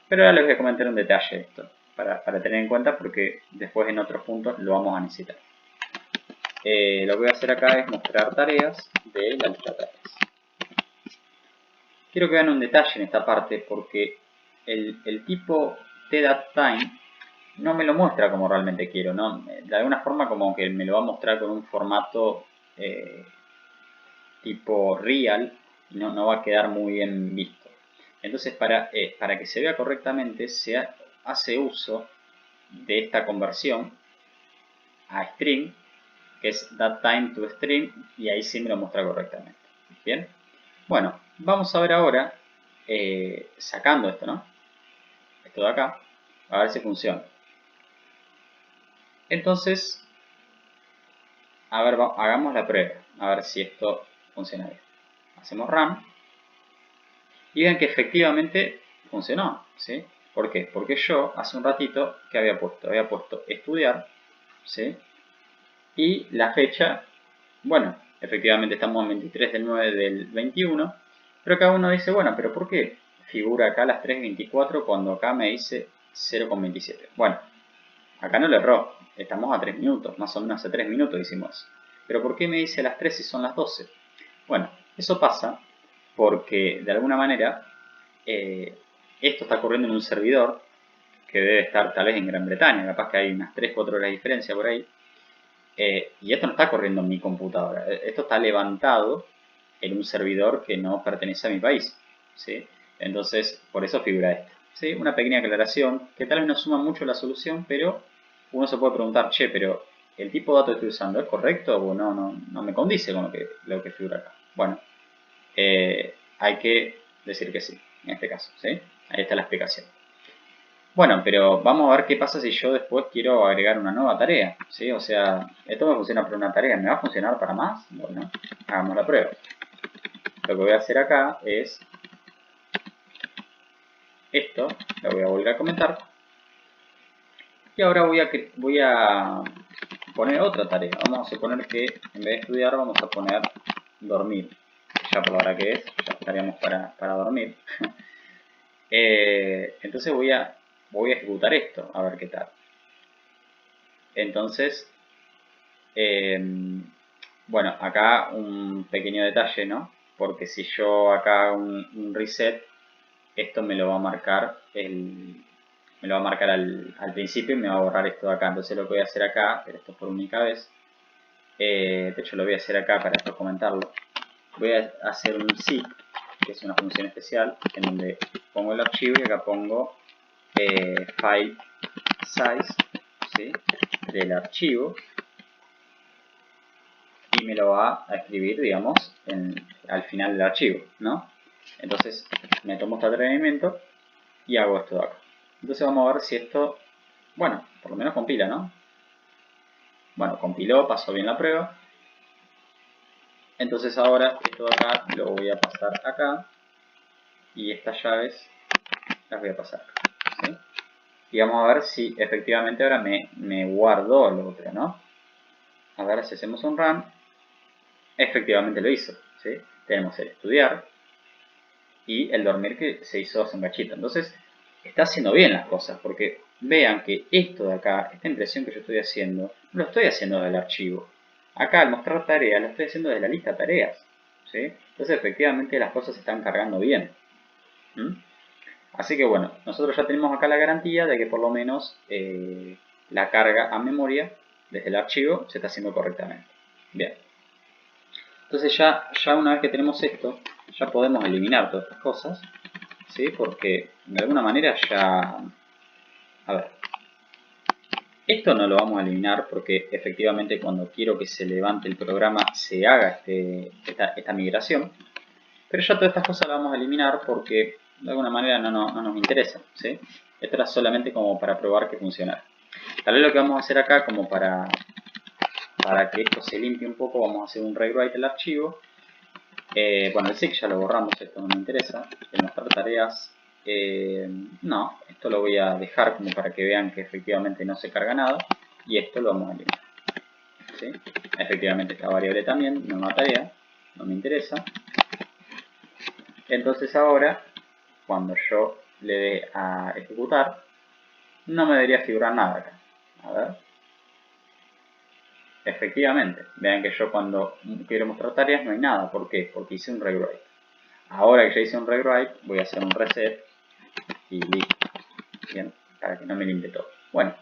Pero ahora les voy a comentar un detalle esto, para tener en cuenta porque después en otros puntos lo vamos a necesitar. Lo que voy a hacer acá es mostrar tareas de la lista de tareas. Quiero que vean un detalle en esta parte porque el tipo tDatTime no me lo muestra como realmente quiero, ¿no? De alguna forma como que me lo va a mostrar con un formato tipo real y no va a quedar muy bien visto. Entonces para que se vea correctamente se hace uso de esta conversión a string, que es dattime to string, y ahí sí me lo muestra correctamente. Bien, bueno, vamos a ver ahora sacando esto, ¿no? Esto de acá, a ver si funciona. Entonces, a ver, hagamos la prueba, a ver si esto funciona bien. Hacemos run y vean que efectivamente funcionó, ¿sí? ¿Por qué? Porque yo hace un ratito que había puesto estudiar, ¿sí? Y la fecha, bueno, efectivamente estamos en 23 del 9 del 21, pero cada uno dice, bueno, pero ¿por qué figura acá las 3.24 cuando acá me dice 0,27? Bueno, acá no le erró, estamos a 3 minutos, más o menos hace 3 minutos hicimos eso. Pero ¿por qué me dice las 3 si son las 12? Bueno, eso pasa porque de alguna manera esto está corriendo en un servidor que debe estar tal vez en Gran Bretaña, capaz que hay unas 3-4 horas de diferencia por ahí. Y esto no está corriendo en mi computadora, esto está levantado en un servidor que no pertenece a mi país, ¿sí? Entonces, por eso figura esto, ¿sí? Una pequeña aclaración que tal vez no suma mucho la solución, pero uno se puede preguntar, che, pero ¿el tipo de dato que estoy usando es correcto o no me condice con lo que figura acá? Bueno, hay que decir que sí, en este caso, ¿sí? Ahí está la explicación. Bueno, pero vamos a ver qué pasa si yo después quiero agregar una nueva tarea, ¿sí? O sea, esto me funciona para una tarea, ¿me va a funcionar para más? Bueno, hagamos la prueba. Lo que voy a hacer acá es esto, lo voy a volver a comentar. Y ahora voy a poner otra tarea. Vamos a suponer que en vez de estudiar vamos a poner dormir. Ya por la hora que es, ya estaríamos para dormir. Entonces voy a ejecutar esto, a ver qué tal. Entonces, bueno, acá un pequeño detalle, ¿no? Porque si yo acá hago un reset, esto me lo va a marcar al principio y me va a borrar esto de acá. Entonces lo que voy a hacer acá, pero esto es por única vez, de hecho lo voy a hacer acá para después comentarlo. Voy a hacer un zip, que es una función especial, en donde pongo el archivo y acá pongo file size, ¿sí? Del archivo, y me lo va a escribir, digamos, al final del archivo, ¿no? Entonces me tomo este atrevimiento y hago esto de acá. Entonces vamos a ver si esto, bueno, por lo menos compila, ¿no? Bueno, compiló, pasó bien la prueba. Entonces ahora esto de acá lo voy a pasar acá y estas llaves las voy a pasar acá, ¿sí? Y vamos a ver si efectivamente ahora me guardó lo otro, ¿no? A ver si hacemos un run. Efectivamente lo hizo, ¿sí? Tenemos el estudiar y el dormir que se hizo hace un cachito. Entonces está haciendo bien las cosas porque vean que esto de acá, esta impresión que yo estoy haciendo, no lo estoy haciendo del archivo. Acá al mostrar tareas, lo estoy haciendo desde la lista tareas, ¿sí? Entonces efectivamente las cosas se están cargando bien. Así que bueno, nosotros ya tenemos acá la garantía de que por lo menos la carga a memoria desde el archivo se está haciendo correctamente. Bien. Entonces ya una vez que tenemos esto, ya podemos eliminar todas estas cosas, ¿sí? Porque de alguna manera ya... A ver, esto no lo vamos a eliminar porque efectivamente cuando quiero que se levante el programa se haga esta migración. Pero ya todas estas cosas las vamos a eliminar porque de alguna manera no nos interesa, ¿sí? Esto era solamente como para probar que funcionara. Tal vez lo que vamos a hacer acá, como para que esto se limpie un poco, vamos a hacer un rewrite del archivo. Bueno, el SIG ya lo borramos, esto no me interesa. El mostrar tareas, no, esto lo voy a dejar como para que vean que efectivamente no se carga nada. Y esto lo vamos a eliminar, ¿sí? Efectivamente esta variable también, nueva tarea, no me interesa. Entonces ahora, cuando yo le dé a ejecutar, no me debería figurar nada acá. A ver. Efectivamente, vean que yo cuando quiero mostrar tareas no hay nada. ¿Por qué? Porque hice un rewrite. Ahora que ya hice un rewrite, voy a hacer un reset y listo. Bien, para que no me limpie todo. Bueno,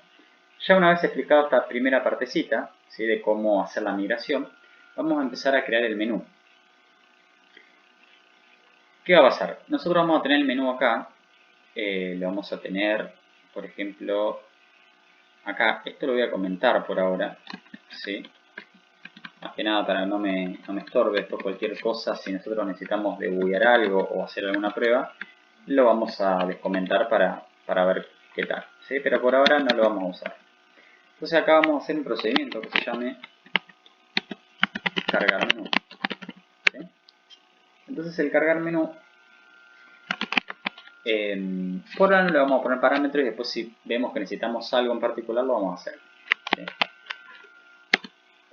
ya una vez explicado esta primera partecita, ¿sí? De cómo hacer la migración, vamos a empezar a crear el menú. ¿Qué va a pasar? Nosotros vamos a tener el menú acá. Lo vamos a tener, por ejemplo, acá. Esto lo voy a comentar por ahora, ¿sí? Más que nada para no me estorbe esto, cualquier cosa, si nosotros necesitamos debuguear algo o hacer alguna prueba, lo vamos a descomentar para ver qué tal, ¿sí? Pero por ahora no lo vamos a usar. Entonces acá vamos a hacer un procedimiento que se llame cargar menú, ¿sí? Entonces el cargar menú, por ahora no le vamos a poner parámetros y después si vemos que necesitamos algo en particular lo vamos a hacer, ¿sí?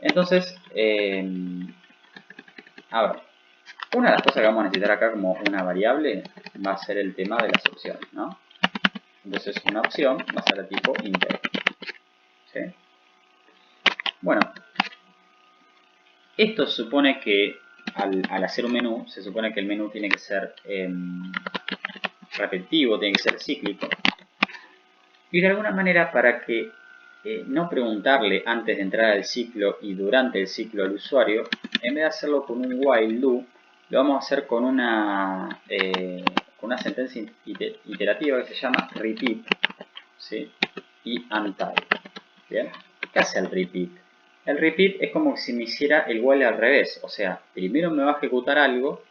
Entonces, a ver, una de las cosas que vamos a necesitar acá como una variable va a ser el tema de las opciones, ¿no? Entonces una opción va a ser de tipo integer, ¿sí? Bueno, esto supone que al hacer un menú, se supone que el menú tiene que ser repetitivo, tiene que ser cíclico. Y de alguna manera para que no preguntarle antes de entrar al ciclo y durante el ciclo al usuario, en vez de hacerlo con un while loop, lo vamos a hacer con una sentencia iterativa que se llama repeat, ¿sí? Y untie. ¿Bien? ¿Qué hace el repeat? El repeat es como si me hiciera el while al revés. O sea, primero me va a ejecutar algo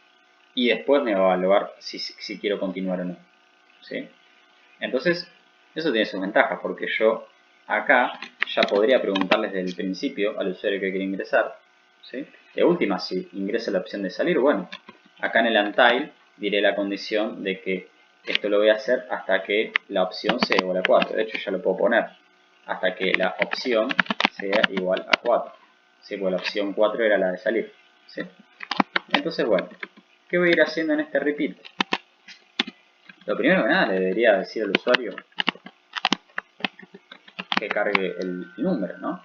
y después me va a evaluar si quiero continuar o no. ¿Sí? Entonces, eso tiene sus ventajas porque yo acá ya podría preguntarles desde el principio al usuario que quiere ingresar. ¿Sí? De última, si ingresa la opción de salir, bueno, acá en el until diré la condición de que esto lo voy a hacer hasta que la opción sea igual a 4. De hecho, ya lo puedo poner. Hasta que la opción sea igual a 4. ¿Sí? Porque la opción 4 era la de salir. ¿Sí? Entonces, bueno, ¿qué voy a ir haciendo en este repeat? Lo primero que nada le debería decir al usuario que cargue el número, ¿no?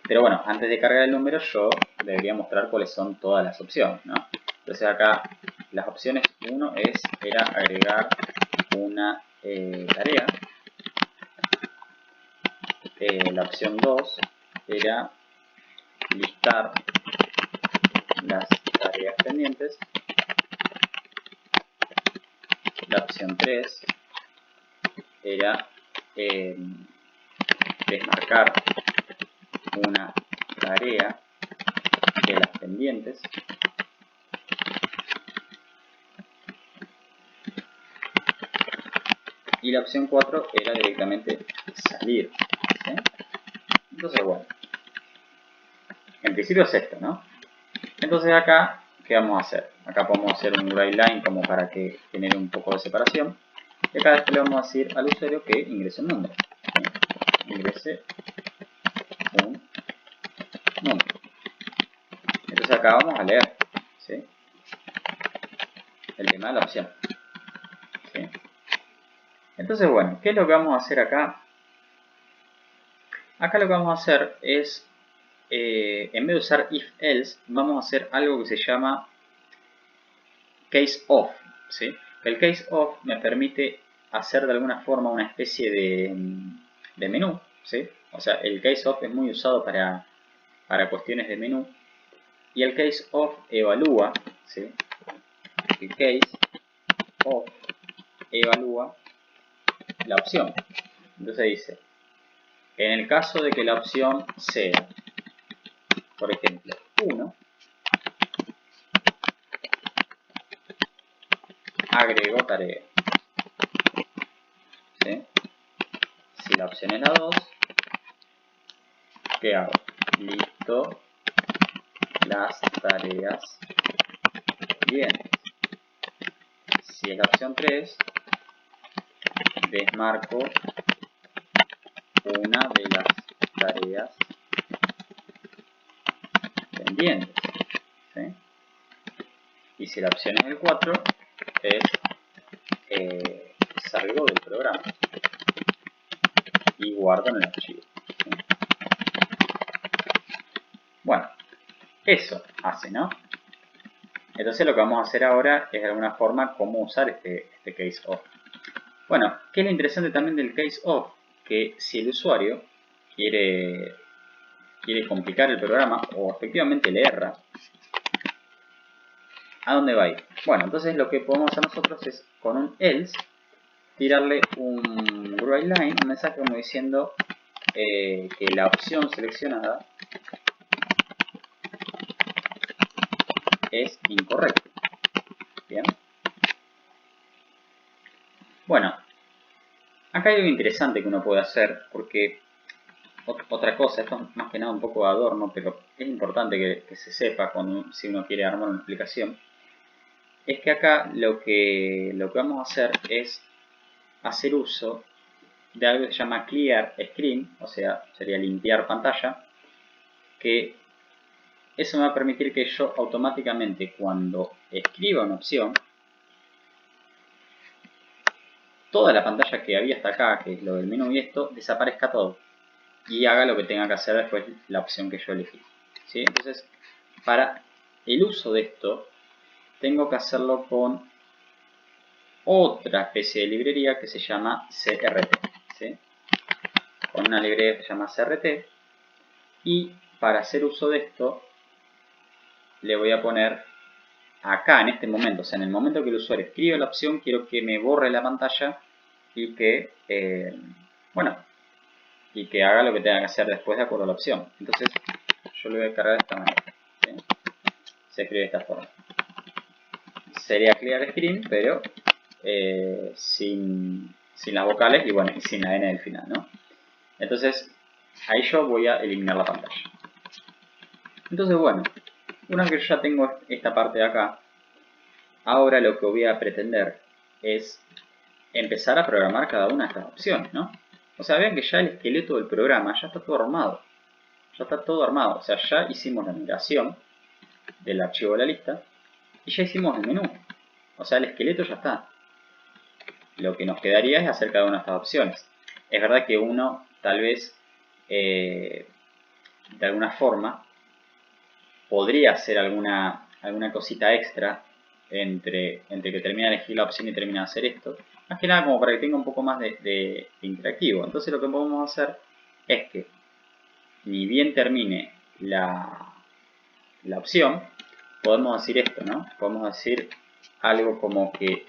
Pero bueno, antes de cargar el número yo debería mostrar cuáles son todas las opciones, ¿no? Entonces acá las opciones 1 era agregar una tarea. La opción 2 era listar las tareas pendientes. La opción 3 era desmarcar una tarea de las pendientes. Y la opción 4 era directamente salir. ¿Sí? Entonces, bueno, en principio es esto, ¿no? Entonces acá, ¿qué vamos a hacer? Acá podemos hacer un write line como para que genere un poco de separación. Y acá después le vamos a decir al usuario que ingrese un número. ¿Sí? Ingrese un número. Entonces acá vamos a leer, ¿sí? El tema de la opción. ¿Sí? Entonces, bueno, ¿qué es lo que vamos a hacer acá? Acá lo que vamos a hacer es, en vez de usar if-else, vamos a hacer algo que se llama case of. ¿Sí? El case of me permite hacer de alguna forma una especie de menú. ¿Sí? O sea, el case of es muy usado para cuestiones de menú. Y el case of evalúa, ¿sí? El case of evalúa la opción. Entonces dice, en el caso de que la opción sea, por ejemplo, 1, agrego tarea. ¿Sí? Si la opción es la 2, ¿qué hago? Listo las tareas bien. Si es la opción 3, desmarco una de las tareas pendientes. ¿Sí? Y si la opción es el 4, es salgo del programa y guardo en el archivo. ¿Sí? Bueno, eso hace, ¿no? Entonces lo que vamos a hacer ahora es de alguna forma cómo usar este case of. Bueno, ¿qué es lo interesante también del case of? Que si el usuario quiere complicar el programa o efectivamente le erra, ¿a dónde va a ir? Bueno, entonces lo que podemos hacer nosotros es con un else tirarle un write line, un mensaje como diciendo que la opción seleccionada es incorrecta. Bien. Bueno, acá hay algo interesante que uno puede hacer, porque otra cosa, esto es más que nada un poco de adorno, pero es importante que se sepa si uno quiere armar una explicación, es que acá lo que vamos a hacer es hacer uso de algo que se llama clear screen, o sea, sería limpiar pantalla, que eso me va a permitir que yo automáticamente cuando escriba una opción, toda la pantalla que había hasta acá, que es lo del menú y esto, desaparezca todo y haga lo que tenga que hacer después la opción que yo elegí. ¿Sí? Entonces, para el uso de esto, tengo que hacerlo con otra especie de librería que se llama CRT. ¿Sí? Con una librería que se llama CRT. Y para hacer uso de esto, le voy a poner acá en este momento, o sea, en el momento que el usuario escribe la opción, quiero que me borre la pantalla y que, bueno, y que haga lo que tenga que hacer después de acuerdo a la opción. Entonces, yo lo voy a cargar de esta manera. ¿Sí? Se escribe de esta forma. Sería clear screen, pero sin las vocales y bueno, y sin la N del final, ¿no? Entonces, ahí yo voy a eliminar la pantalla. Entonces, bueno, una vez que yo ya tengo esta parte de acá, ahora lo que voy a pretender es empezar a programar cada una de estas opciones, ¿no? O sea, vean que ya el esqueleto del programa ya está todo armado. Ya está todo armado. O sea, ya hicimos la migración del archivo de la lista y ya hicimos el menú. O sea, el esqueleto ya está. Lo que nos quedaría es hacer cada una de estas opciones. Es verdad que uno, tal vez, de alguna forma, podría hacer alguna cosita extra entre que termina de elegir la opción y termina de hacer esto. Más que nada como para que tenga un poco más de interactivo. Entonces lo que podemos hacer es que ni bien termine la opción, podemos decir esto, ¿no? Podemos decir algo como que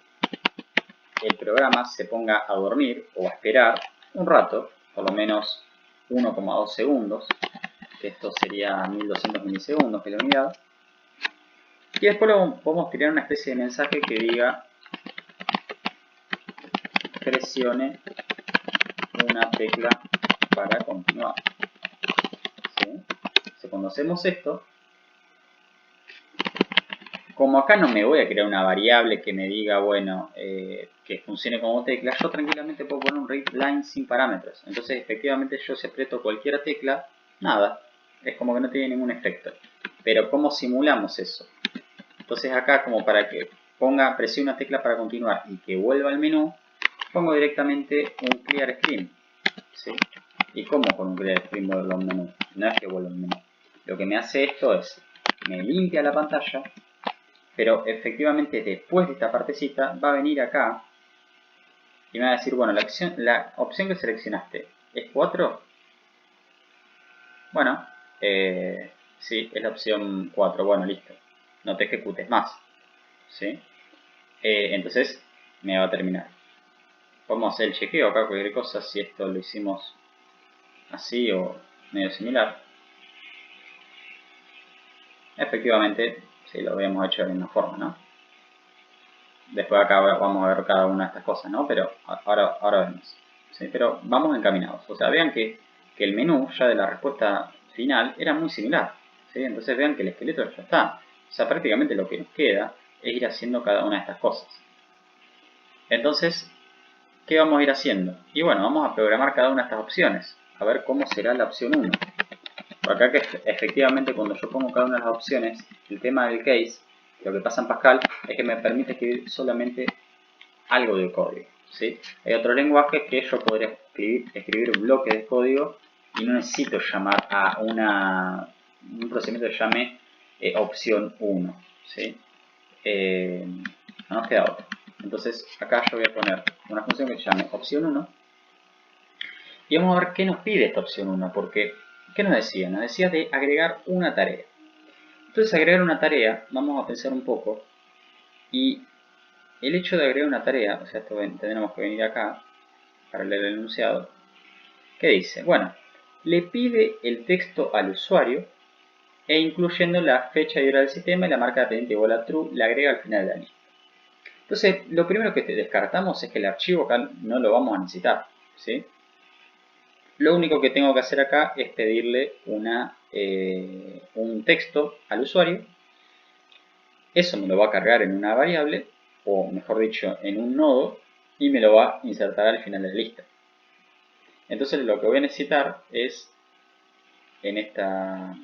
el programa se ponga a dormir o a esperar un rato, por lo menos 1,2 segundos, que esto sería 1200 milisegundos, que es la unidad. Y después luego podemos tirar una especie de mensaje que diga presione una tecla para continuar. ¿Sí? Entonces, cuando hacemos esto, como acá no me voy a crear una variable que me diga, bueno, que funcione como tecla, yo tranquilamente puedo poner un readLine sin parámetros. Entonces, efectivamente, yo si aprieto cualquier tecla, nada. Es como que no tiene ningún efecto. Pero, ¿cómo simulamos eso? Entonces acá, como para que presione una tecla para continuar y que vuelva al menú, pongo directamente un clear screen. ¿Sí? ¿Y cómo con un clear screen vuelvo al menú? No es que vuelva al menú. Lo que me hace esto es, me limpia la pantalla, pero efectivamente después de esta partecita va a venir acá y me va a decir, bueno, la opción que seleccionaste es 4. Bueno, sí, es la opción 4. Bueno, listo. No te ejecutes más. ¿Sí? Entonces me va a terminar. Podemos hacer el chequeo acá, cualquier cosa, si esto lo hicimos así o medio similar. Efectivamente, sí, lo habíamos hecho de la misma forma, ¿no? Después acá vamos a ver cada una de estas cosas, ¿no? Pero ahora vemos. ¿Sí? Pero vamos encaminados. O sea, vean que el menú ya de la respuesta final era muy similar. ¿Sí? Entonces vean que el esqueleto ya está. O sea, prácticamente lo que nos queda es ir haciendo cada una de estas cosas. Entonces, ¿qué vamos a ir haciendo? Y bueno, vamos a programar cada una de estas opciones. A ver cómo será la opción 1. Por acá que efectivamente cuando yo pongo cada una de las opciones, el tema del case, lo que pasa en Pascal es que me permite escribir solamente algo de código. ¿Sí? Hay otros lenguajes que yo podría escribir bloques de código y no necesito llamar a un procedimiento que llame opción 1. ¿Sí? No nos queda otra. Entonces acá yo voy a poner una función que se llame opción 1 y vamos a ver qué nos pide esta opción 1, porque ¿qué nos decía? Nos decía de agregar una tarea. Entonces agregar una tarea, vamos a pensar un poco, y el hecho de agregar una tarea, o sea, tendremos que venir acá para leer el enunciado. ¿Qué dice? Bueno, le pide el texto al usuario e incluyendo la fecha y hora del sistema y la marca dependiente igual a true, le agrega al final de la lista. Entonces, lo primero que descartamos es que el archivo acá no lo vamos a necesitar, ¿sí? Lo único que tengo que hacer acá es pedirle un texto al usuario. Eso me lo va a cargar en una variable, o mejor dicho, en un nodo, y me lo va a insertar al final de la lista. Entonces lo que voy a necesitar es, en esta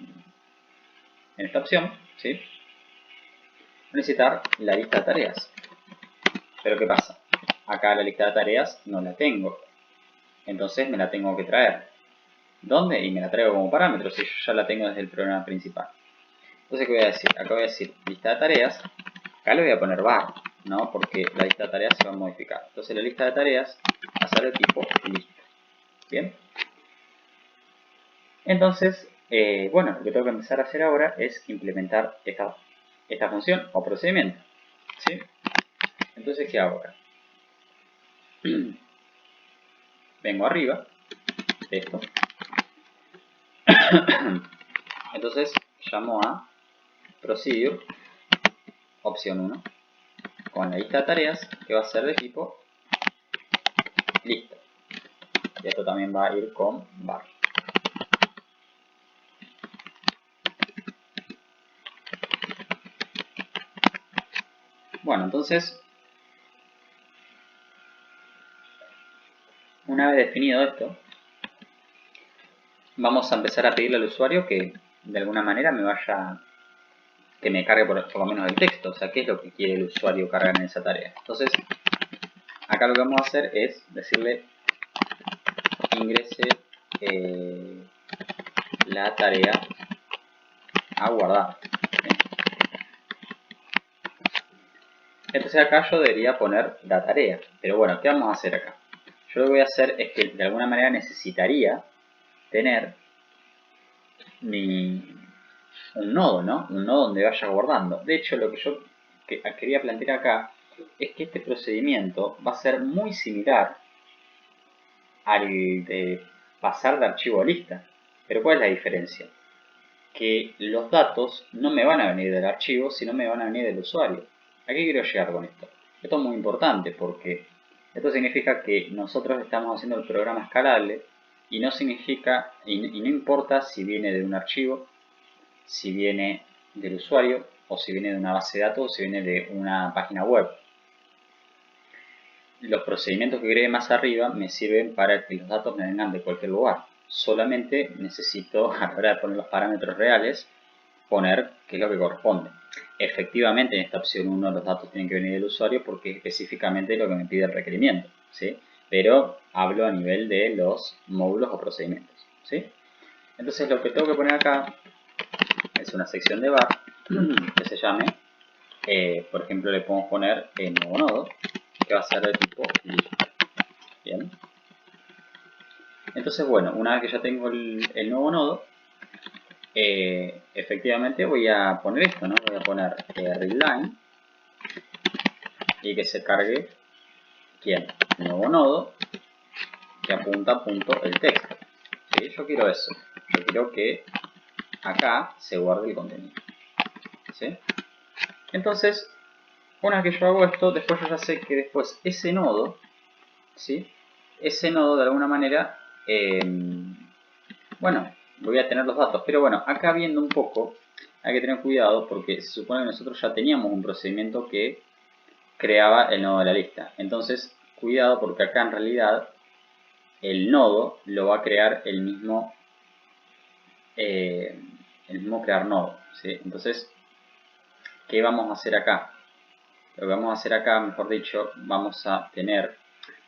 opción, ¿sí? Voy a necesitar la lista de tareas. Pero ¿qué pasa? Acá la lista de tareas no la tengo. Entonces me la tengo que traer. ¿Dónde? Y me la traigo como parámetro, si yo ya la tengo desde el programa principal. Entonces, ¿qué voy a decir? Acá voy a decir lista de tareas. Acá le voy a poner var, ¿no? Porque la lista de tareas se va a modificar. Entonces, la lista de tareas va a ser de tipo lista. ¿Bien? Entonces, bueno, lo que tengo que empezar a hacer ahora es implementar esta función o procedimiento. ¿Sí? Entonces, ¿qué hago acá? Vengo arriba de esto. Entonces llamo a procedure opción 1 con la lista de tareas que va a ser de tipo lista. Y esto también va a ir con var. Bueno, entonces, una vez definido esto, vamos a empezar a pedirle al usuario que de alguna manera que me cargue por lo menos el texto. O sea, qué es lo que quiere el usuario cargar en esa tarea. Entonces, acá lo que vamos a hacer es decirle ingrese la tarea a guardar. Entonces acá yo debería poner la tarea. Pero bueno, ¿qué vamos a hacer acá? Yo lo que voy a hacer es que de alguna manera necesitaría tener un nodo, ¿no? Un nodo donde vaya guardando. De hecho, lo que yo quería plantear acá es que este procedimiento va a ser muy similar al de pasar de archivo a lista. Pero ¿cuál es la diferencia? Que los datos no me van a venir del archivo, sino me van a venir del usuario. ¿A qué quiero llegar con esto? Esto es muy importante porque esto significa que nosotros estamos haciendo el programa escalable y no significa y no importa si viene de un archivo, si viene del usuario o si viene de una base de datos o si viene de una página web. Los procedimientos que cree más arriba me sirven para que los datos me vengan de cualquier lugar. Solamente necesito, a la hora de poner los parámetros reales, poner qué es lo que corresponde. Efectivamente, en esta opción 1 los datos tienen que venir del usuario porque es específicamente lo que me pide el requerimiento, ¿sí? Pero hablo a nivel de los módulos o procedimientos, ¿sí? Entonces lo que tengo que poner acá es una sección de var que se llame, por ejemplo, le podemos poner el nuevo nodo, que va a ser de tipo lista. Bien. Entonces, bueno, una vez que ya tengo el nuevo nodo, efectivamente voy a poner esto, ¿no? Voy a poner readline y que se cargue ¿quién? Nuevo nodo que apunta a punto el texto. ¿Sí? Yo quiero eso. Yo quiero que acá se guarde el contenido. ¿Sí? Entonces, una vez que yo hago esto, después yo ya sé que después ese nodo, ¿sí? Ese nodo de alguna manera, bueno, voy a tener los datos. Pero bueno, acá viendo un poco, hay que tener cuidado porque se supone que nosotros ya teníamos un procedimiento que creaba el nodo de la lista. Entonces, cuidado porque acá en realidad el nodo lo va a crear el mismo crear nodo, ¿sí? Entonces, ¿qué vamos a hacer acá? Lo que vamos a hacer acá, mejor dicho, vamos a tener,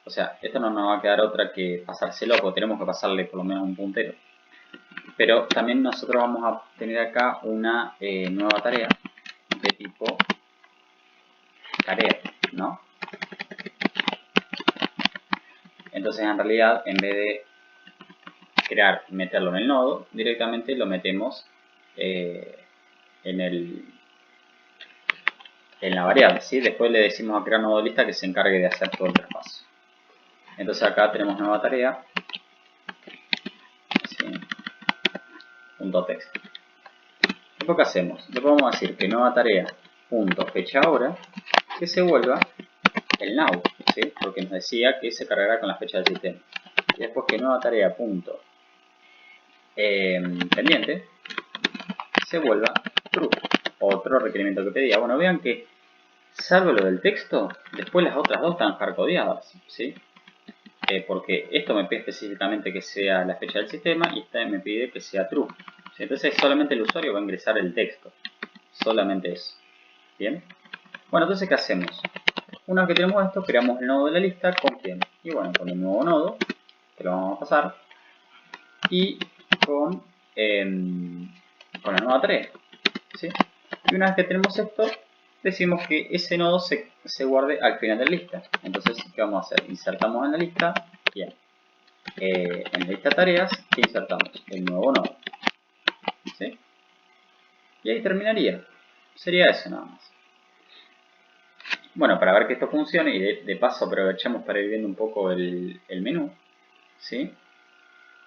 o sea, esto no nos va a quedar otra que pasárselo, porque tenemos que pasarle por lo menos un puntero. Pero también nosotros vamos a tener acá una nueva tarea de tipo tarea, ¿no? Entonces, en realidad, en vez de meterlo en el nodo, directamente lo metemos en la variable, ¿sí? Después le decimos a crear nodo lista que se encargue de hacer todo el traspaso. Entonces acá tenemos nueva tarea, ¿sí? Punto text. Después, ¿qué hacemos? Después vamos a decir que nueva tarea punto fecha hora que se vuelva el now, ¿sí? Porque nos decía que se cargará con la fecha del sistema. Y después que nueva tarea punto pendiente se vuelva true, otro requerimiento que pedía. Bueno, vean que salvo lo del texto, después las otras dos están hardcodeadas, ¿sí? Porque esto me pide específicamente que sea la fecha del sistema y esta me pide que sea true. ¿Sí? Entonces solamente el usuario va a ingresar el texto. Solamente eso. ¿Bien? Bueno, entonces ¿qué hacemos? Una vez que tenemos esto, creamos el nodo de la lista. ¿Con quién? Y bueno, con el nuevo nodo, que lo vamos a pasar. Y con la nueva tarea. ¿Sí? Y una vez que tenemos esto, decimos que ese nodo se guarde al final de la lista. Entonces, ¿qué vamos a hacer? Insertamos en la lista. Bien. En la lista de tareas, ¿qué insertamos? El nuevo nodo. ¿Sí? Y ahí terminaría. Sería eso nada más. Bueno, para ver que esto funcione y de paso aprovechamos para ir viendo un poco el menú. ¿Sí?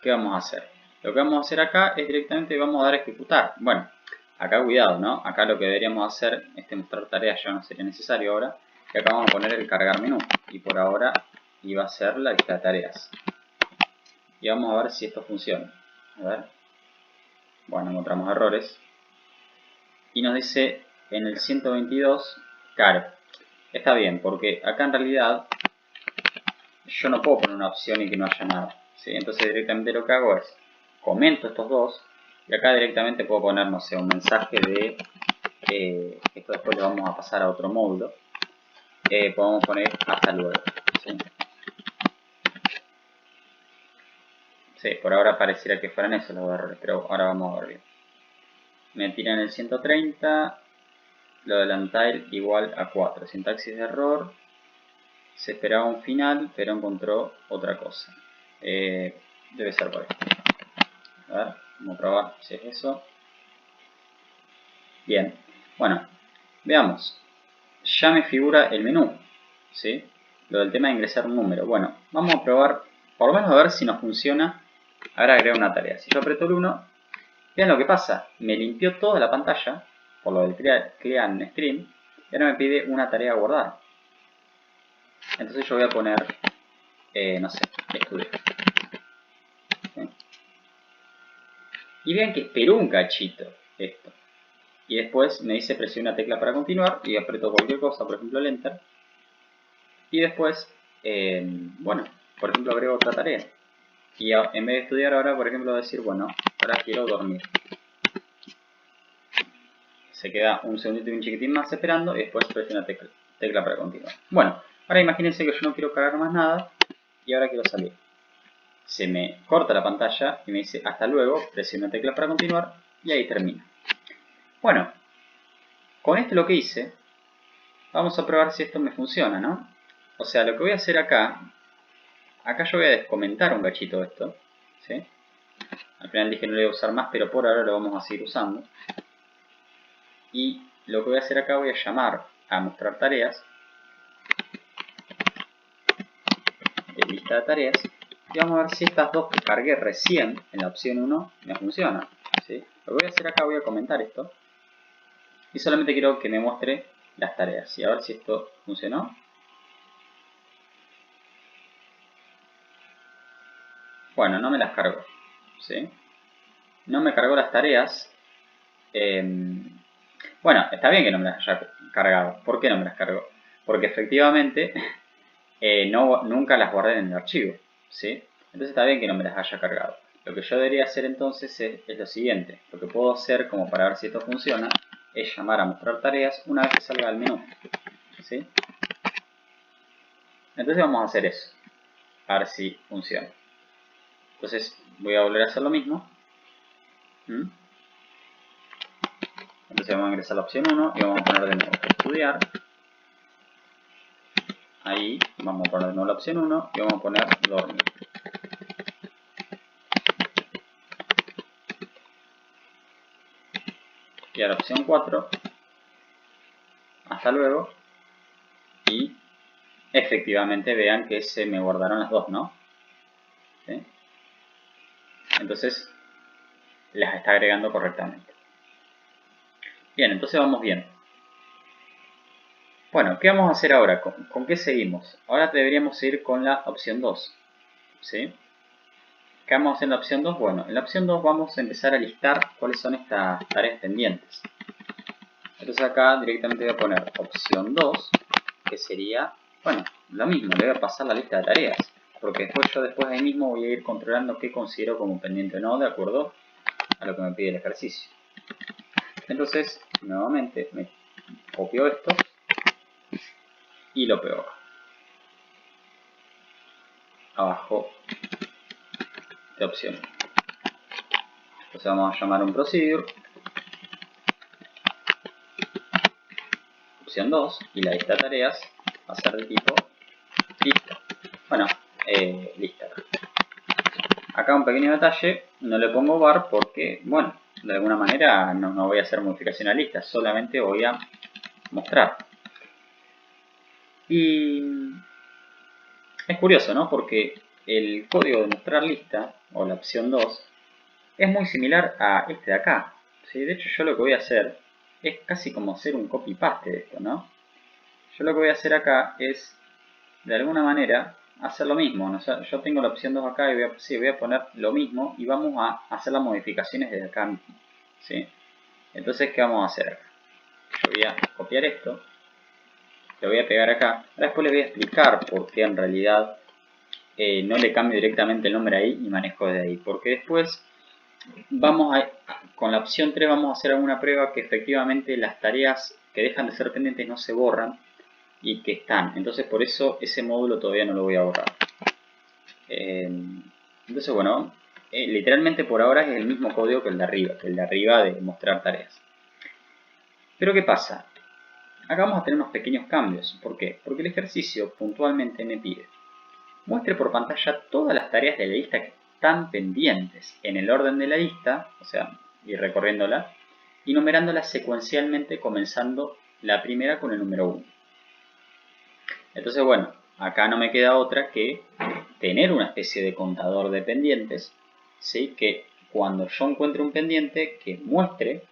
¿Qué vamos a hacer? Lo que vamos a hacer acá es directamente vamos a dar a ejecutar. Bueno, acá cuidado, ¿no? Acá lo que deberíamos hacer, mostrar tareas ya no sería necesario ahora. Y acá vamos a poner el cargar menú. Y por ahora iba a ser la lista de tareas. Y vamos a ver si esto funciona. A ver. Bueno, encontramos errores. Y nos dice en el 122, claro, está bien, porque acá en realidad yo no puedo poner una opción y que no haya nada, ¿sí? Entonces directamente lo que hago es, comento estos dos, y acá directamente puedo poner, no sé, un mensaje de, esto después lo vamos a pasar a otro módulo, podemos poner hasta luego, ¿sí? Sí, por ahora pareciera que fueran esos los errores, pero ahora vamos a ver bien. Me tiran el 130, lo del untitled igual a 4, sintaxis de error. Se esperaba un final, pero encontró otra cosa. Debe ser por esto. A ver, vamos a probar si es eso. Bien. Bueno, veamos. Ya me figura el menú, ¿sí? Lo del tema de ingresar un número. Bueno, vamos a probar, por lo menos a ver si nos funciona. Ahora agrego una tarea. Si yo aprieto el 1, vean lo que pasa. Me limpió toda la pantalla, por lo del clean stream, y ahora me pide una tarea a guardar. Entonces yo voy a poner, no sé, estudio. ¿Sí? Y vean que esperó un cachito esto. Y después me dice presiona una tecla para continuar y aprieto cualquier cosa, por ejemplo el enter. Y después, bueno, por ejemplo agrego otra tarea. Y en vez de estudiar ahora, por ejemplo, decir, bueno, ahora quiero dormir. Se queda un segundito y un chiquitín más esperando y después presiona tecla para continuar. Bueno, ahora imagínense que yo no quiero cargar más nada y ahora quiero salir. Se me corta la pantalla y me dice hasta luego, presiona tecla para continuar y ahí termina. Bueno, con esto lo que hice, vamos a probar si esto me funciona, ¿no? O sea, lo que voy a hacer acá yo voy a descomentar un cachito de esto, ¿sí? Al final dije no lo voy a usar más, pero por ahora lo vamos a seguir usando. Y lo que voy a hacer acá, voy a llamar a mostrar tareas, lista de tareas, y vamos a ver si estas dos que cargué recién en la opción 1 me funcionan, ¿sí? Lo que voy a hacer acá, voy a comentar esto, y solamente quiero que me muestre las tareas, y a ver si esto funcionó. Bueno, no me las cargó, ¿sí? No me cargó las tareas. Bueno, está bien que no me las haya cargado. ¿Por qué no me las cargó? Porque efectivamente nunca las guardé en el archivo, ¿sí? Entonces está bien que no me las haya cargado. Lo que yo debería hacer entonces es lo siguiente. Lo que puedo hacer, como para ver si esto funciona, es llamar a mostrar tareas una vez que salga del menú, ¿sí? Entonces vamos a hacer eso. A ver si funciona. Entonces voy a volver a hacer lo mismo. Entonces vamos a ingresar a la opción 1 y vamos a poner de nuevo estudiar. Ahí vamos a poner de nuevo la opción 1 y vamos a poner dormir. Y a la opción 4, hasta luego. Y efectivamente vean que se me guardaron las dos, ¿no? ¿Sí? Entonces las está agregando correctamente. Bien, entonces vamos bien. Bueno, ¿qué vamos a hacer ahora? ¿Con qué seguimos? Ahora deberíamos seguir con la opción 2. ¿Sí? ¿Qué vamos a hacer en la opción 2? Bueno, en la opción 2 vamos a empezar a listar cuáles son estas tareas pendientes. Entonces acá directamente voy a poner opción 2, que sería, bueno, lo mismo, le voy a pasar la lista de tareas. Porque después ahí mismo voy a ir controlando qué considero como pendiente o no, de acuerdo a lo que me pide el ejercicio. Entonces, nuevamente me copio esto y lo pego acá. Abajo de opción. Entonces vamos a llamar un procedure. Opción 2 y la lista de tareas va a ser de tipo lista. Bueno, lista. Acá un pequeño detalle, no le pongo var porque, bueno, de alguna manera no voy a hacer modificación a lista, solamente voy a mostrar. Y es curioso, ¿no? Porque el código de mostrar lista, o la opción 2, es muy similar a este de acá, ¿sí? De hecho, yo lo que voy a hacer es casi como hacer un copy-paste de esto, ¿no? Yo lo que voy a hacer acá es, de alguna manera, hacer lo mismo, ¿no? O sea, yo tengo la opción 2 acá y voy a poner lo mismo y vamos a hacer las modificaciones desde acá mismo, ¿sí? Entonces, ¿qué vamos a hacer acá? Yo voy a copiar esto, lo voy a pegar acá. Ahora después les voy a explicar por qué en realidad no le cambio directamente el nombre ahí y manejo desde ahí. Porque después con la opción 3 vamos a hacer alguna prueba que efectivamente las tareas que dejan de ser pendientes no se borran y que están. Entonces por eso ese módulo todavía no lo voy a borrar. Entonces bueno, literalmente por ahora es el mismo código que el de arriba de mostrar tareas. Pero ¿qué pasa? Acá vamos a tener unos pequeños cambios. ¿Por qué? Porque el ejercicio puntualmente me pide muestre por pantalla todas las tareas de la lista que están pendientes en el orden de la lista, o sea, ir recorriéndola y numerándolas secuencialmente comenzando la primera con el número 1. Entonces, bueno, acá no me queda otra que tener una especie de contador de pendientes, ¿sí? Que cuando yo encuentre un pendiente que muestre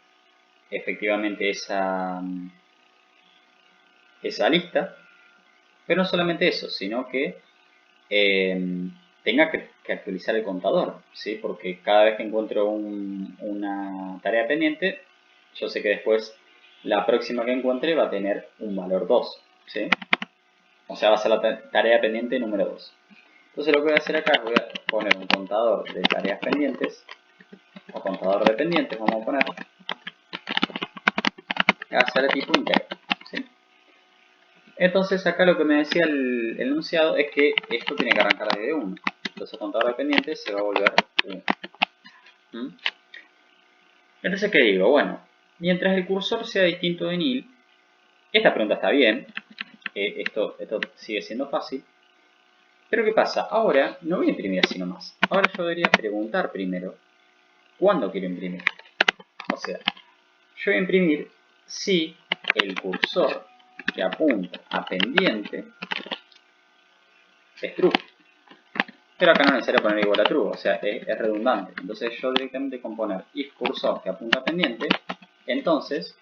efectivamente esa lista, pero no solamente eso, sino que tenga que actualizar el contador, ¿sí? Porque cada vez que encuentro una tarea pendiente, yo sé que después la próxima que encuentre va a tener un valor 2, ¿sí? O sea, va a ser la tarea pendiente número 2. Entonces lo que voy a hacer acá es voy a poner un contador de tareas pendientes, o contador de pendientes, vamos a poner, va a ser de tipo integral, ¿sí? Entonces acá lo que me decía el enunciado es que esto tiene que arrancar desde 1. Entonces el contador de pendientes se va a volver 1. Entonces, ¿qué digo? Bueno, mientras el cursor sea distinto de nil, esta pregunta está bien. Esto sigue siendo fácil. Pero ¿qué pasa? Ahora no voy a imprimir así nomás. Ahora yo debería preguntar primero ¿cuándo quiero imprimir? O sea, yo voy a imprimir si el cursor que apunta a pendiente es true. Pero acá no es necesario poner igual a true, o sea, es redundante. Entonces yo directamente con poner if cursor que apunta a pendiente, entonces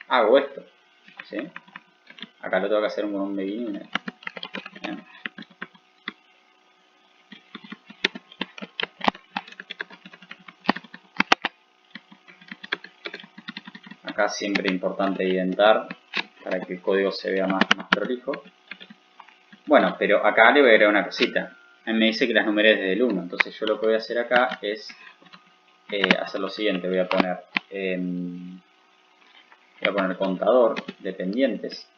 hago esto, ¿sí? Acá lo tengo que hacer con un beginner. Acá siempre es importante indentar para que el código se vea más prolijo. Bueno, pero acá le voy a agregar una cosita. A mí me dice que las numeré desde el 1, entonces yo lo que voy a hacer acá es hacer lo siguiente. Voy a poner contador de pendientes.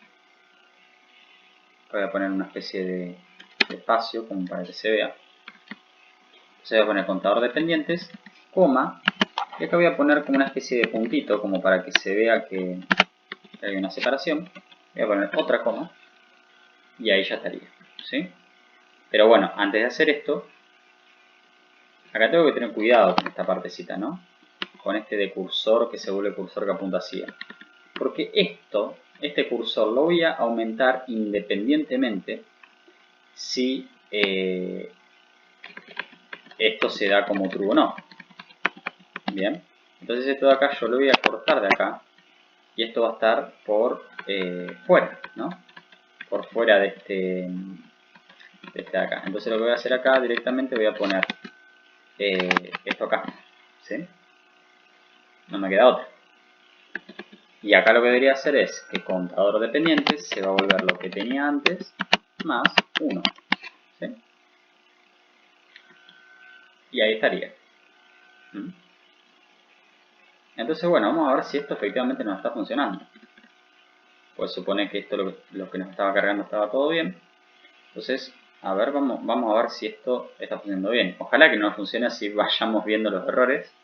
Voy a poner una especie de espacio como para que se vea. Entonces voy a poner contador de pendientes, coma, y acá voy a poner como una especie de puntito como para que se vea que hay una separación. Voy a poner otra coma y ahí ya estaría, ¿sí? Pero bueno, antes de hacer esto, acá tengo que tener cuidado con esta partecita, ¿no? Con este de cursor que se vuelve cursor que apunta hacia. Porque este cursor lo voy a aumentar independientemente si esto se da como true o no. Bien, entonces esto de acá yo lo voy a cortar de acá y esto va a estar por fuera, ¿no? Por fuera de este de acá. Entonces lo que voy a hacer acá directamente voy a poner esto acá, ¿sí? No me queda otra. Y acá lo que debería hacer es que contador de pendientes se va a volver lo que tenía antes más 1, ¿sí? Y ahí estaría. Entonces, bueno, vamos a ver si esto efectivamente nos está funcionando. Pues supone que esto lo que nos estaba cargando estaba todo bien. Entonces, a ver, vamos a ver si esto está funcionando bien. Ojalá que no funcione así vayamos viendo los errores.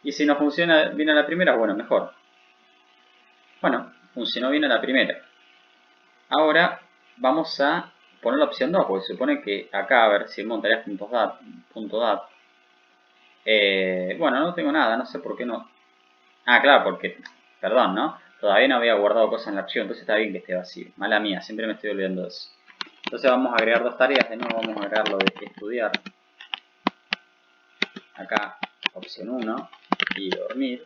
Y si no funciona bien a la primera, bueno, mejor. Bueno, funcionó bien a la primera. Ahora vamos a poner la opción 2, porque se supone que acá, a ver si vemos tareas.dat, bueno, no tengo nada, no sé por qué no. Ah, claro, porque, perdón, ¿no? Todavía no había guardado cosas en el archivo, entonces está bien que esté vacío. Mala mía, siempre me estoy olvidando de eso. Entonces vamos a agregar dos tareas, de nuevo vamos a agregar lo de estudiar. Acá opción 1 y dormir.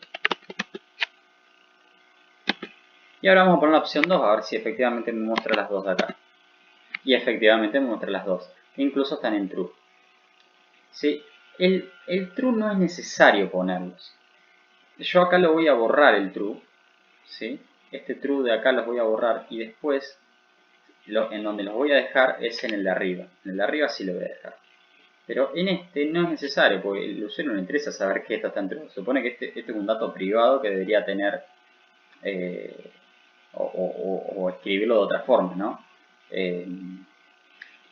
Y ahora vamos a poner la opción 2 a ver si efectivamente me muestra las dos de acá. Y efectivamente me muestra las dos, que incluso están en true. ¿Sí? El true no es necesario ponerlos. Yo acá lo voy a borrar el true, ¿sí? Este true de acá los voy a borrar y después en donde los voy a dejar es en el de arriba. En el de arriba sí lo voy a dejar. Pero en este no es necesario, porque al usuario no le interesa saber que esto está en true. Se supone que este es un dato privado que debería tener o escribirlo de otra forma, ¿no?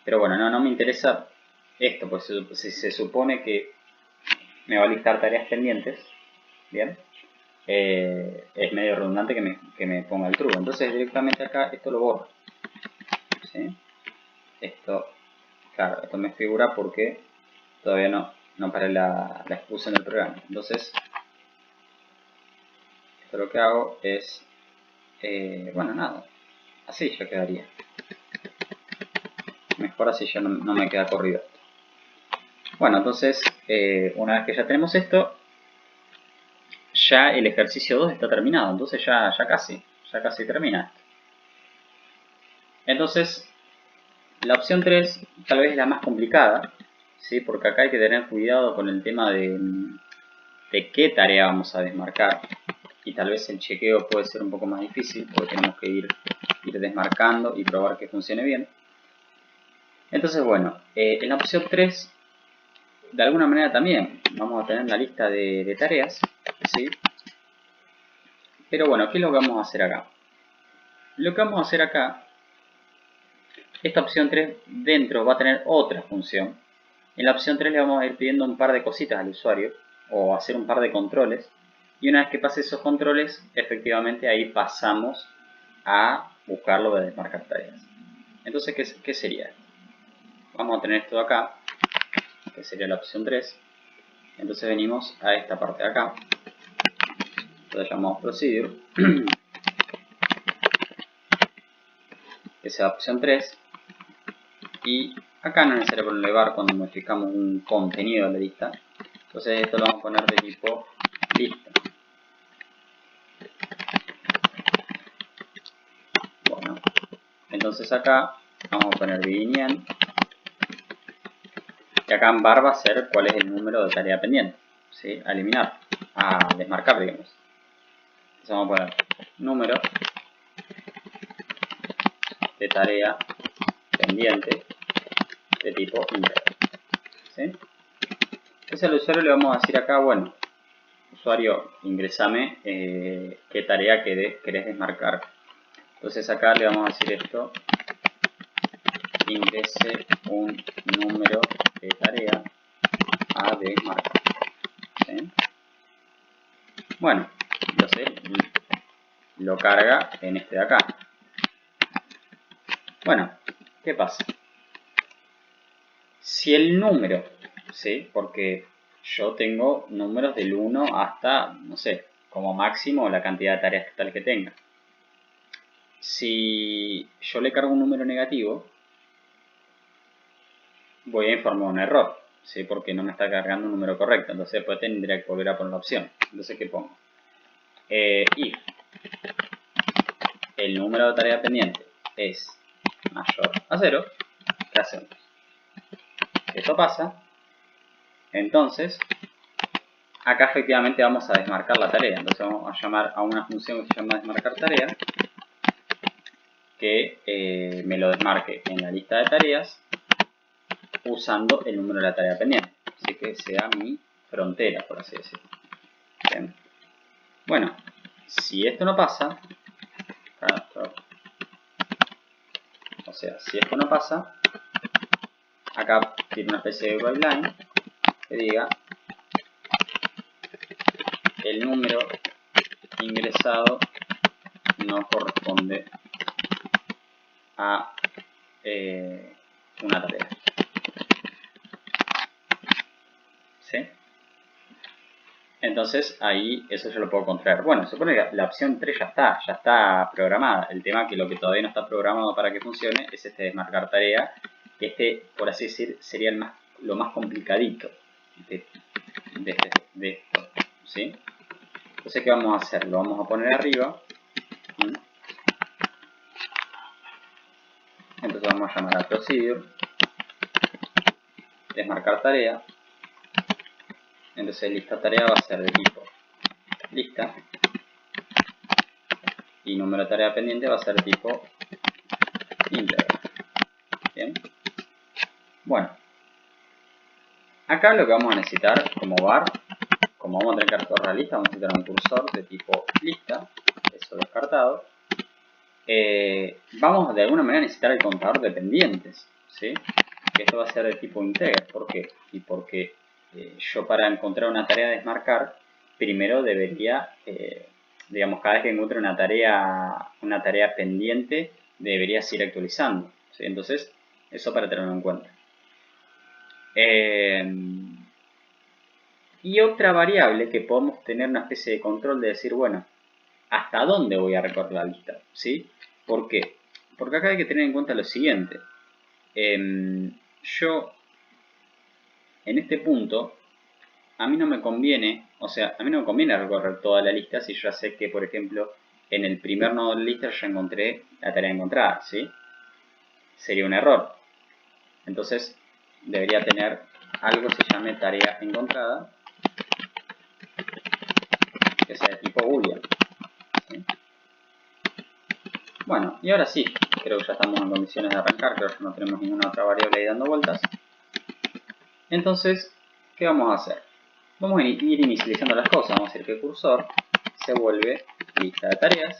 Pero bueno, no me interesa esto, pues se supone que me va a listar tareas pendientes, ¿bien? Es medio redundante que me ponga el true. Entonces directamente acá esto lo borro, ¿sí? Esto, claro, esto me figura porque todavía no paré la ejecución del programa. Entonces, esto lo que hago es, bueno, nada, así ya quedaría. Mejor así ya no me queda corrido. Bueno, entonces, una vez que ya tenemos esto, ya el ejercicio 2 está terminado. Entonces ya casi termina esto. Entonces, la opción 3 tal vez es la más complicada, ¿sí? Porque acá hay que tener cuidado con el tema de qué tarea vamos a desmarcar. Y tal vez el chequeo puede ser un poco más difícil porque tenemos que ir desmarcando y probar que funcione bien. Entonces, bueno, en la opción 3, de alguna manera también vamos a tener la lista de tareas, ¿sí? Pero bueno, ¿qué es lo que vamos a hacer acá? Lo que vamos a hacer acá, esta opción 3 dentro va a tener otra función. En la opción 3 le vamos a ir pidiendo un par de cositas al usuario o hacer un par de controles. Y una vez que pase esos controles, efectivamente ahí pasamos a buscarlo de desmarcar tareas. Entonces, ¿qué sería? Vamos a tener esto de acá, que sería la opción 3. Entonces venimos a esta parte de acá. Entonces llamamos procedure, que sea opción 3. Y acá no es necesario ponerle var cuando modificamos un contenido de la lista. Entonces esto lo vamos a poner de tipo lista. Bueno, entonces acá vamos a poner begin. Y acá en var va a ser cuál es el número de tarea pendiente, ¿sí? A eliminar, a desmarcar, digamos. Entonces vamos a poner número de tarea pendiente de tipo integer, ¿sí? Entonces al usuario le vamos a decir acá, bueno, usuario, ingresame qué tarea querés desmarcar. Entonces acá le vamos a decir esto, ingrese un número de tarea a desmarcar, ¿sí? Bueno, entonces lo carga en este de acá. Bueno, ¿qué pasa? Si el número, ¿sí? Porque yo tengo números del 1 hasta, no sé, como máximo la cantidad de tareas tal que tenga. Si yo le cargo un número negativo, voy a informar un error, ¿sí? Porque no me está cargando un número correcto. Entonces después tendría que volver a poner la opción. Entonces, ¿qué pongo? If el número de tarea pendiente es mayor a 0, ¿qué hacemos? Si esto pasa, entonces acá efectivamente vamos a desmarcar la tarea. Entonces vamos a llamar a una función que se llama desmarcar tarea, que me lo desmarque en la lista de tareas usando el número de la tarea pendiente. Así que sea mi frontera, por así decirlo. Bien. Bueno, si esto no pasa, o sea, si esto no pasa, acá tiene una especie de while line que diga el número ingresado no corresponde a una tarea. ¿Sí? Entonces ahí eso yo lo puedo contraer. Bueno, se supone que la opción 3 ya está programada. El tema que lo que todavía no está programado para que funcione es este desmarcar tarea. Que por así decir, sería lo más complicadito de este de esto, ¿sí? Entonces, ¿qué vamos a hacer? Lo vamos a poner arriba. Entonces vamos a llamar a procedure, desmarcar tarea. Entonces lista tarea va a ser de tipo lista y número de tarea pendiente va a ser de tipo integer. Bien. Bueno, acá lo que vamos a necesitar como var, como vamos a tener que recorrer la lista, vamos a necesitar un cursor de tipo lista, eso descartado. Vamos de alguna manera a necesitar el contador de pendientes, ¿sí? Que esto va a ser de tipo integer. ¿Por qué? Y porque yo para encontrar una tarea a desmarcar, primero debería, digamos, cada vez que encuentre una tarea pendiente, deberías ir actualizando, ¿sí? Entonces, eso para tenerlo en cuenta. Y otra variable que podemos tener una especie de control de decir, bueno, ¿hasta dónde voy a recorrer la lista? ¿Sí? ¿Por qué? Porque acá hay que tener en cuenta lo siguiente. Yo, en este punto, a mí no me conviene, a mí no me conviene recorrer toda la lista si yo ya sé que, por ejemplo, en el primer nodo de la lista ya encontré la tarea encontrada, ¿sí? Sería un error. Entonces, debería tener algo que se llame tarea encontrada, que sea de tipo boolean, ¿sí? Bueno, y ahora sí, creo que ya estamos en condiciones de arrancar, creo que no tenemos ninguna otra variable ahí dando vueltas. Entonces, ¿qué vamos a hacer? Vamos a ir inicializando las cosas. Vamos a decir que el cursor se vuelve lista de tareas.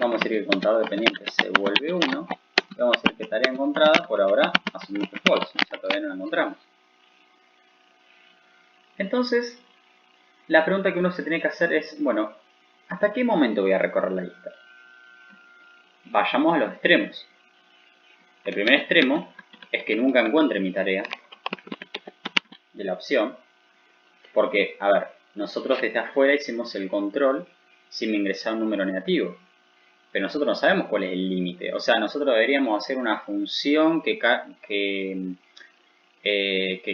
Vamos a decir que el contador de pendientes se vuelve 1. Y vamos a decir que tarea encontrada, por ahora, asumimos que es false. O sea, todavía no la encontramos. Entonces, la pregunta que uno se tiene que hacer es, bueno, ¿hasta qué momento voy a recorrer la lista? Vayamos a los extremos. El primer extremo es que nunca encuentre mi tarea de la opción. Porque, a ver, nosotros desde afuera hicimos el control sin me ingresar un número negativo. Pero nosotros no sabemos cuál es el límite. O sea, nosotros deberíamos hacer una función que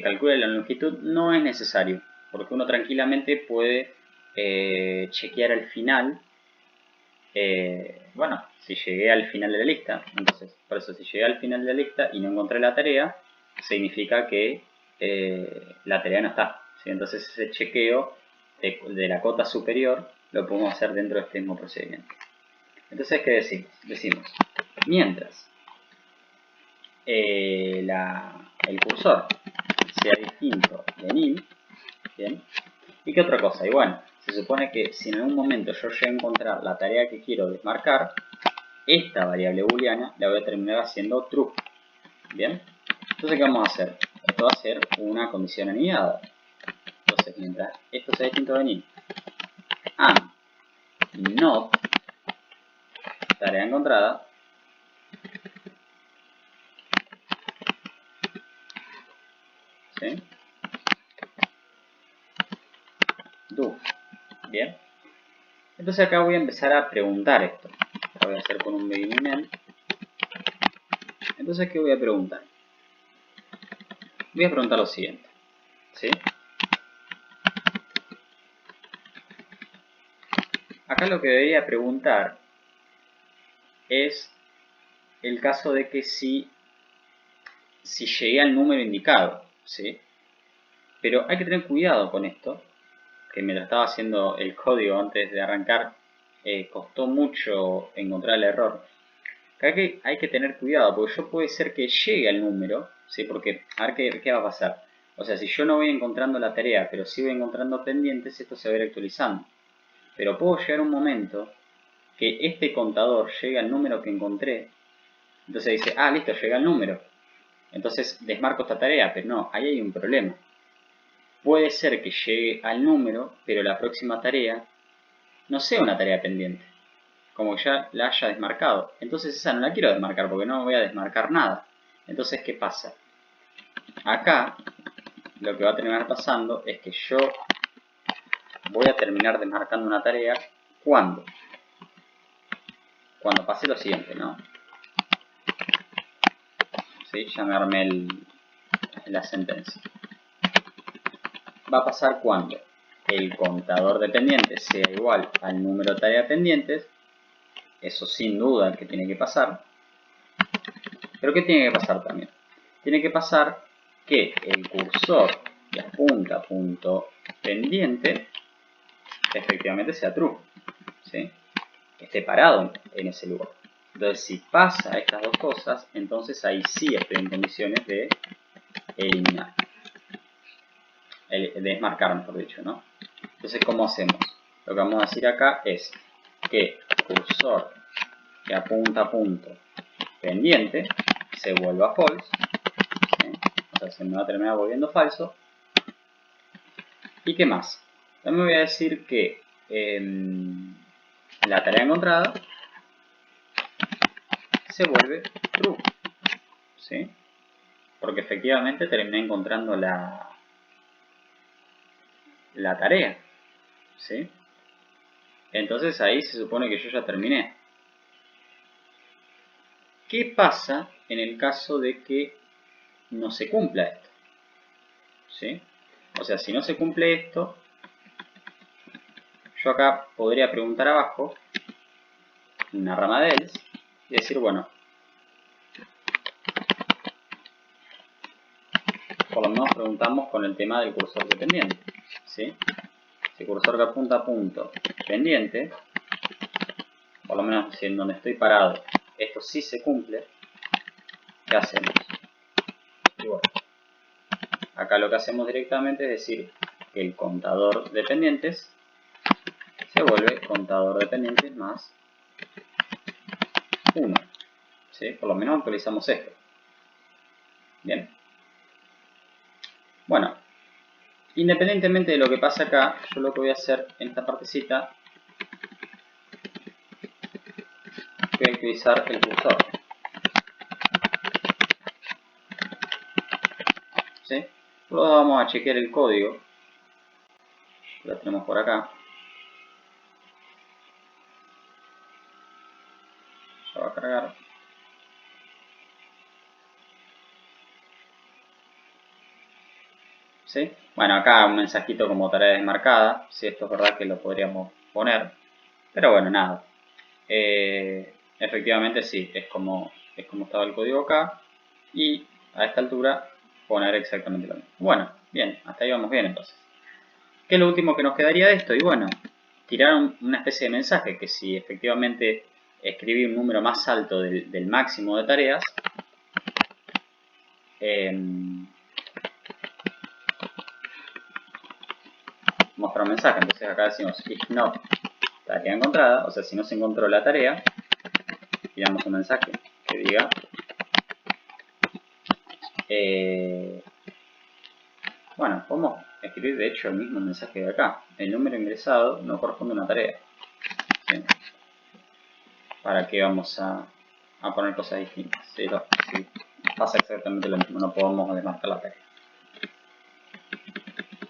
calcule la longitud. No es necesario. Porque uno tranquilamente puede chequear al final. Bueno, si llegué al final de la lista. Entonces, por eso si llegué al final de la lista y no encontré la tarea, significa que la tarea no está. ¿Sí? Entonces ese chequeo de la cota superior lo podemos hacer dentro de este mismo procedimiento. Entonces, ¿qué decimos? Decimos, mientras el cursor sea distinto de nil, ¿bien? ¿Y qué otra cosa? Y bueno, se supone que si en algún momento yo llego a encontrar la tarea que quiero desmarcar, esta variable booleana la voy a terminar haciendo true. ¿Bien? Entonces, ¿qué vamos a hacer? Esto va a ser una condición anidada. Entonces, mientras esto sea distinto de nil, and not tarea encontrada, ¿sí? Do. Bien. Entonces acá voy a empezar a preguntar esto. Lo voy a hacer con un beginning. Entonces, ¿qué voy a preguntar? Voy a preguntar lo siguiente. ¿Sí? Acá lo que debería preguntar es el caso de que si llegué al número indicado, ¿sí? Pero hay que tener cuidado con esto, que me lo estaba haciendo el código antes de arrancar, costó mucho encontrar el error. Acá hay que tener cuidado, porque yo puede ser que llegue al número, ¿sí? Porque, a ver qué va a pasar. O sea, si yo no voy encontrando la tarea, pero sí voy encontrando pendientes, esto se va a ir actualizando. Pero puedo llegar a un momento que este contador llegue al número que encontré. Entonces dice, ah, listo, llega al número. Entonces desmarco esta tarea, pero no, ahí hay un problema. Puede ser que llegue al número, pero la próxima tarea no sea una tarea pendiente. Como que ya la haya desmarcado. Entonces esa no la quiero desmarcar porque no voy a desmarcar nada. Entonces, ¿qué pasa? Acá lo que va a terminar pasando es que yo voy a terminar desmarcando una tarea cuando pase lo siguiente, ¿no? ¿Sí? Ya me armé la sentencia. Va a pasar cuando el contador de pendientes sea igual al número de tareas pendientes. Eso sin duda que tiene que pasar. Pero ¿qué tiene que pasar también? Tiene que pasar que el cursor que apunta a punto pendiente efectivamente sea true, ¿sí? Que esté parado en ese lugar. Entonces, si pasa estas dos cosas, entonces ahí sí estoy en condiciones de eliminar, de desmarcar, mejor dicho, ¿no? Entonces, ¿cómo hacemos? Lo que vamos a decir acá es que cursor que apunta a punto pendiente se vuelva false, ¿sí? O sea, se me va a terminar volviendo falso. ¿Y qué más? También voy a decir que la tarea encontrada se vuelve true, ¿sí? Porque efectivamente terminé encontrando la tarea, ¿sí? Entonces ahí se supone que yo ya terminé. ¿Qué pasa en el caso de que no se cumpla esto? ¿Sí? O sea, si no se cumple esto, yo acá podría preguntar abajo una rama de else y decir, bueno, por lo menos preguntamos con el tema del cursor dependiente, ¿sí? Si el cursor que apunta a punto pendiente, por lo menos si en donde estoy parado esto sí se cumple, ¿qué hacemos? Y bueno, acá lo que hacemos directamente es decir que el contador de pendientes se vuelve contador de pendientes más 1, ¿sí? Por lo menos actualizamos esto. Bien. Bueno, independientemente de lo que pasa acá, yo lo que voy a hacer en esta partecita, voy a utilizar el cursor, ¿sí? Luego vamos a chequear el código, lo tenemos por acá, ya va a cargar. ¿Sí? Bueno, acá un mensajito como tarea desmarcada, si esto es verdad que lo podríamos poner, pero bueno, nada. Efectivamente sí, es como estaba el código acá, y a esta altura poner exactamente lo mismo. Bueno, bien, hasta ahí vamos bien entonces. ¿Qué es lo último que nos quedaría de esto? Y bueno, tirar una especie de mensaje que si efectivamente escribí un número más alto del máximo de tareas, mostrar un mensaje. Entonces acá decimos if not tarea encontrada, o sea, si no se encontró la tarea, tiramos un mensaje que diga bueno, podemos escribir de hecho el mismo mensaje de acá. El número ingresado no corresponde a una tarea, ¿sí? ¿Para qué vamos a poner cosas distintas? Sí, pasa exactamente lo mismo, no podemos desmarcar la tarea.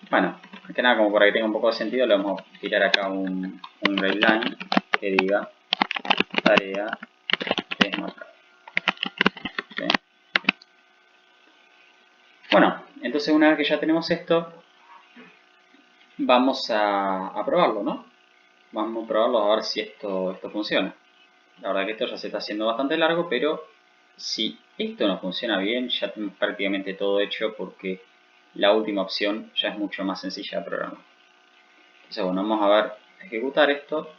Bueno, más que nada, como para que tenga un poco de sentido, le vamos a tirar acá un breakline que diga tarea desmarcada, ¿sí? Bueno, entonces una vez que ya tenemos esto, vamos a probarlo, ¿no? Vamos a probarlo a ver si esto funciona. La verdad que esto ya se está haciendo bastante largo, pero si esto no funciona bien, ya tenemos prácticamente todo hecho porque la última opción ya es mucho más sencilla de programar. Entonces, bueno, vamos a ver, ejecutar esto.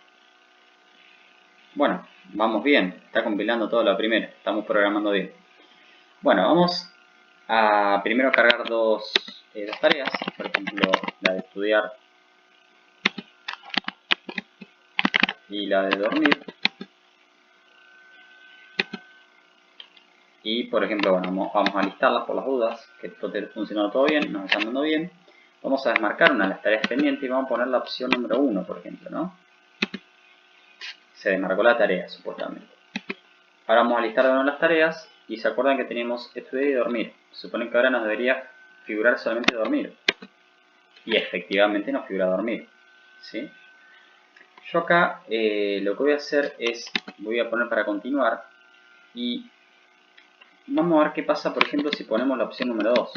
Bueno, vamos bien, está compilando todo la primera, estamos programando bien. Bueno, vamos a primero cargar dos tareas, por ejemplo, la de estudiar y la de dormir. Y por ejemplo, bueno, vamos a listarlas por las dudas, que esto esté funcionando todo bien, nos está andando bien. Vamos a desmarcar una de las tareas pendientes y vamos a poner la opción número 1, por ejemplo, ¿no? Se desmarcó la tarea, supuestamente. Ahora vamos a listar de nuevo las tareas y se acuerdan que teníamos estudiar y dormir. Se supone que ahora nos debería figurar solamente dormir. Y efectivamente nos figura dormir, ¿sí? Yo acá lo que voy a hacer es, voy a poner para continuar y vamos a ver qué pasa, por ejemplo, si ponemos la opción número 2.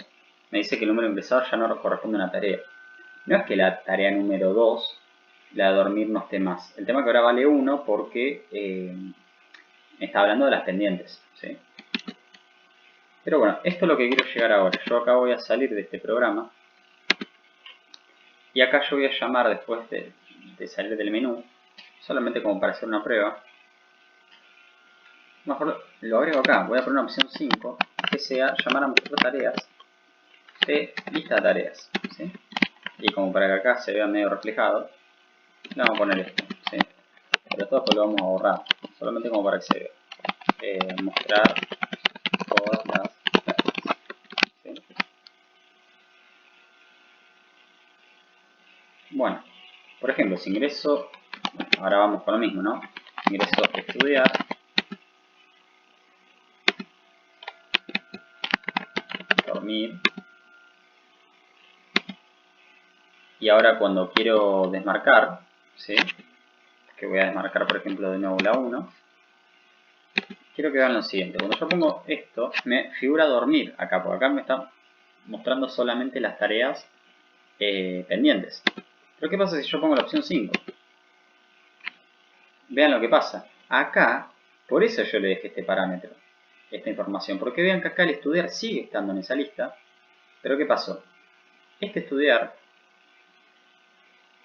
Me dice que el número ingresado ya no corresponde a una tarea. no es que la tarea número 2, la de dormir, no esté más. El tema es que ahora vale 1 porque está hablando de las pendientes, ¿sí? Pero bueno, esto es lo que quiero llegar ahora. Yo acá voy a salir de este programa. Y acá yo voy a llamar después de salir del menú, solamente como para hacer una prueba. Mejor lo agrego acá. Voy a poner una opción 5 que sea llamar a mostrar tareas de lista de tareas, ¿sí? Y como para que acá se vea medio reflejado, le vamos a poner esto, ¿sí? Pero todo esto lo vamos a borrar, solamente como para que se vea. Mostrar todas las tareas, ¿sí? Bueno, por ejemplo, si ingreso, ahora vamos con lo mismo, ¿no? Ingreso a estudiar, dormir, y ahora cuando quiero desmarcar, ¿sí? Que voy a desmarcar por ejemplo de nuevo la 1, quiero que vean lo siguiente. Cuando yo pongo esto, me figura dormir acá, porque acá me está mostrando solamente las tareas pendientes. Pero ¿qué pasa si yo pongo la opción 5? Vean lo que pasa. Acá, por eso yo le dejé este parámetro, esta información, porque vean que acá el estudiar sigue estando en esa lista. Pero ¿qué pasó? Este estudiar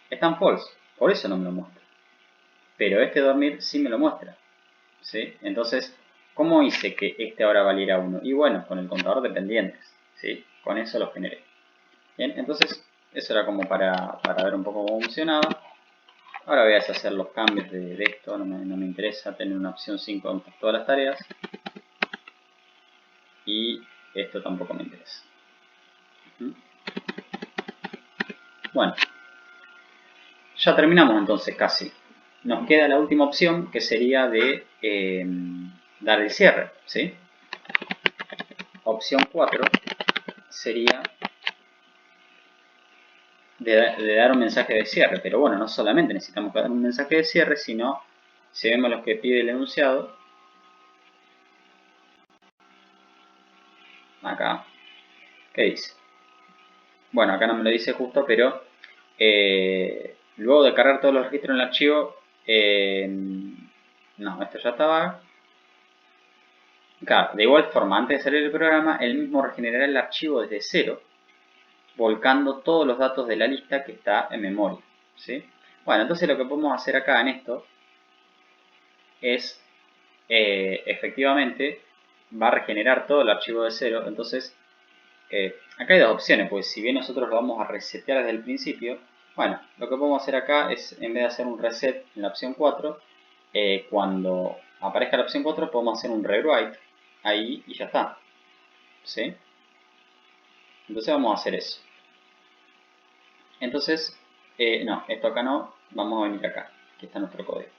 está en false, por eso no me lo muestra. Pero este dormir sí me lo muestra, ¿sí? Entonces, ¿cómo hice que este ahora valiera 1? Y bueno, con el contador de pendientes, ¿sí? Con eso lo generé. Bien, entonces, eso era como para ver un poco cómo funcionaba. Ahora voy a deshacer los cambios de esto, no me interesa tener una opción 5 en todas las tareas. Y esto tampoco me interesa. Bueno, ya terminamos entonces casi. Nos queda la última opción que sería de dar el cierre, ¿sí? Opción 4 sería de dar un mensaje de cierre, pero bueno, no solamente necesitamos dar un mensaje de cierre, sino si vemos lo que pide el enunciado, acá, ¿qué dice? Bueno, acá no me lo dice justo, pero luego de cargar todos los registros en el archivo, no, esto ya estaba. Claro, de igual forma, antes de salir del programa, él mismo regenerará el archivo desde cero, volcando todos los datos de la lista que está en memoria, ¿sí? Bueno, entonces lo que podemos hacer acá en esto es, efectivamente, va a regenerar todo el archivo de cero. Entonces, acá hay dos opciones, pues si bien nosotros lo vamos a resetear desde el principio, bueno, lo que podemos hacer acá es, en vez de hacer un reset en la opción 4, cuando aparezca la opción 4 podemos hacer un rewrite ahí y ya está, ¿sí? Entonces vamos a hacer eso. Entonces, no, esto acá no, vamos a venir acá, aquí está nuestro código.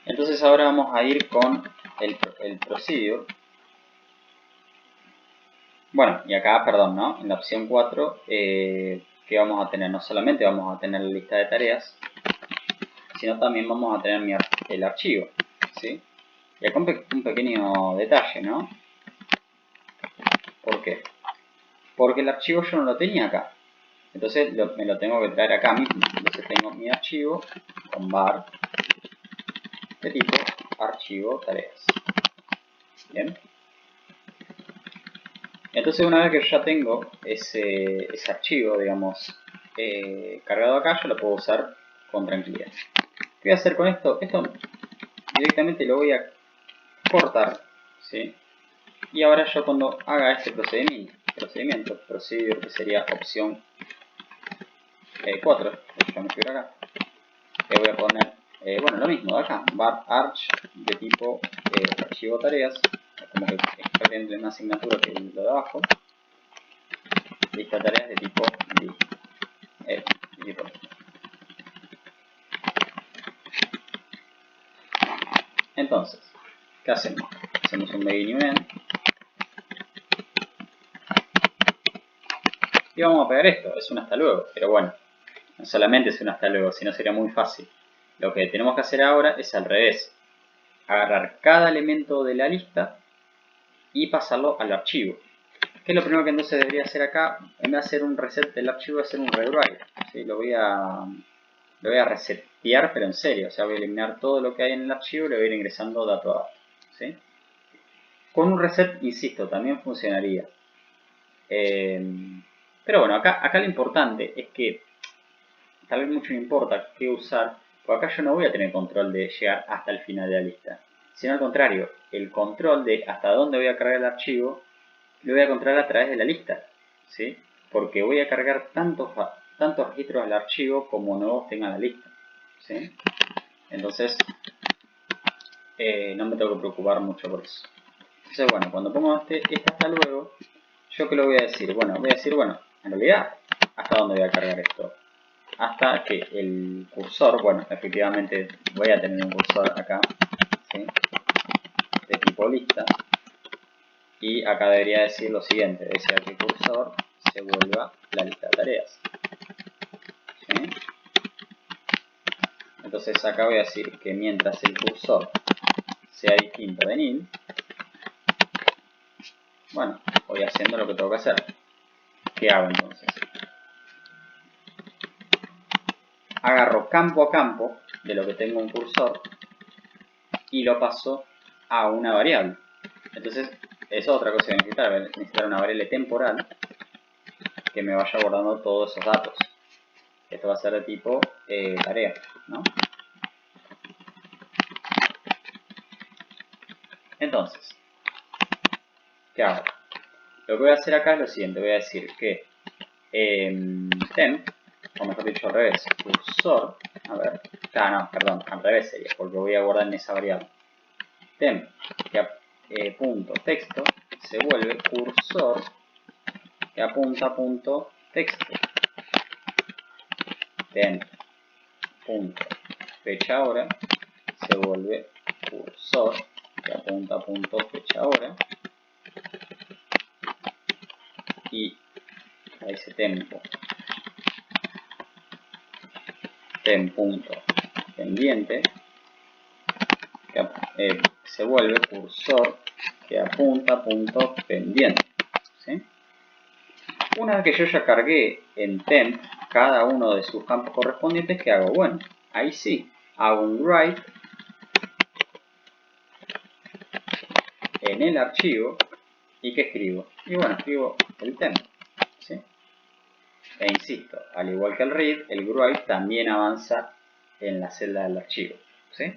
Entonces ahora vamos a ir con el procedure. Bueno, y acá, perdón, ¿no? En la opción 4, ¿qué vamos a tener? No solamente vamos a tener la lista de tareas, sino también vamos a tener el archivo, ¿sí? Y acá un pequeño detalle, ¿no? ¿Por qué? Porque el archivo yo no lo tenía acá. Entonces me lo tengo que traer acá mismo. Entonces tengo mi archivo con var de tipo archivo tareas. Bien. Entonces una vez que yo ya tengo ese archivo, digamos, cargado acá, yo lo puedo usar con tranquilidad. ¿Qué voy a hacer con esto? Esto directamente lo voy a cortar, ¿sí? Y ahora yo cuando haga este procedimiento, procedure, que sería opción 4, yo me figuro acá, le voy a poner, bueno, lo mismo de acá, var arch de tipo archivo tareas, como que está dentro de una asignatura que es lo de abajo, lista de tareas de tipo tipo. Entonces, ¿qué hacemos? Hacemos un begin y un end. Y vamos a pegar esto, es un hasta luego, pero bueno, no solamente es un hasta luego, sino sería muy fácil. Lo que tenemos que hacer ahora es al revés. Agarrar cada elemento de la lista y pasarlo al archivo. ¿Ok? ¿Qué es lo primero que entonces debería hacer acá? En vez de hacer un reset del archivo, voy a hacer un rewrite. ¿Sí? Lo voy a resetear, pero en serio. O sea, voy a eliminar todo lo que hay en el archivo y le voy a ir ingresando dato a dato. ¿Sí? Con un reset, insisto, también funcionaría. Pero bueno, acá lo importante es que tal vez mucho no importa qué usar, porque acá yo no voy a tener control de llegar hasta el final de la lista, sino al contrario, el control de hasta dónde voy a cargar el archivo lo voy a controlar a través de la lista, ¿sí? Porque voy a cargar tantos registros al archivo como nuevos tenga la lista, ¿sí? Entonces no me tengo que preocupar mucho por eso. Entonces bueno, cuando pongo este hasta luego, ¿yo qué lo voy a decir? Bueno, voy a decir, bueno, en realidad, ¿hasta dónde voy a cargar esto? Hasta que el cursor, bueno, efectivamente voy a tener un cursor acá, ¿sí? De tipo lista. Y acá debería decir lo siguiente, desea que el cursor se vuelva la lista de tareas. ¿Sí? Entonces acá voy a decir que mientras el cursor sea distinto de nil, bueno, voy haciendo lo que tengo que hacer. ¿Qué hago entonces? Agarro campo a campo de lo que tengo un cursor y lo paso a una variable. Entonces, eso es otra cosa que necesitar una variable temporal que me vaya guardando todos esos datos. Esto va a ser de tipo tarea, ¿no? Entonces, ¿qué hago? Lo que voy a hacer acá es lo siguiente, voy a decir que temp, o mejor dicho al revés, cursor, a ver, no, perdón, al revés sería, porque voy a guardar en esa variable. Temp, que punto texto, se vuelve cursor que apunta a punto texto. Temp, punto fecha hora, se vuelve cursor que apunta a punto fecha hora. Y ahí dice tempo, punto pendiente, que se vuelve cursor que apunta a punto pendiente. ¿Sí? Una vez que yo ya cargué en temp cada uno de sus campos correspondientes, ¿qué hago? Bueno, ahí sí, hago un write en el archivo. ¿Y qué escribo? Y bueno, escribo el temp. ¿Sí? E insisto, al igual que el read, el write también avanza en la celda del archivo. ¿Sí?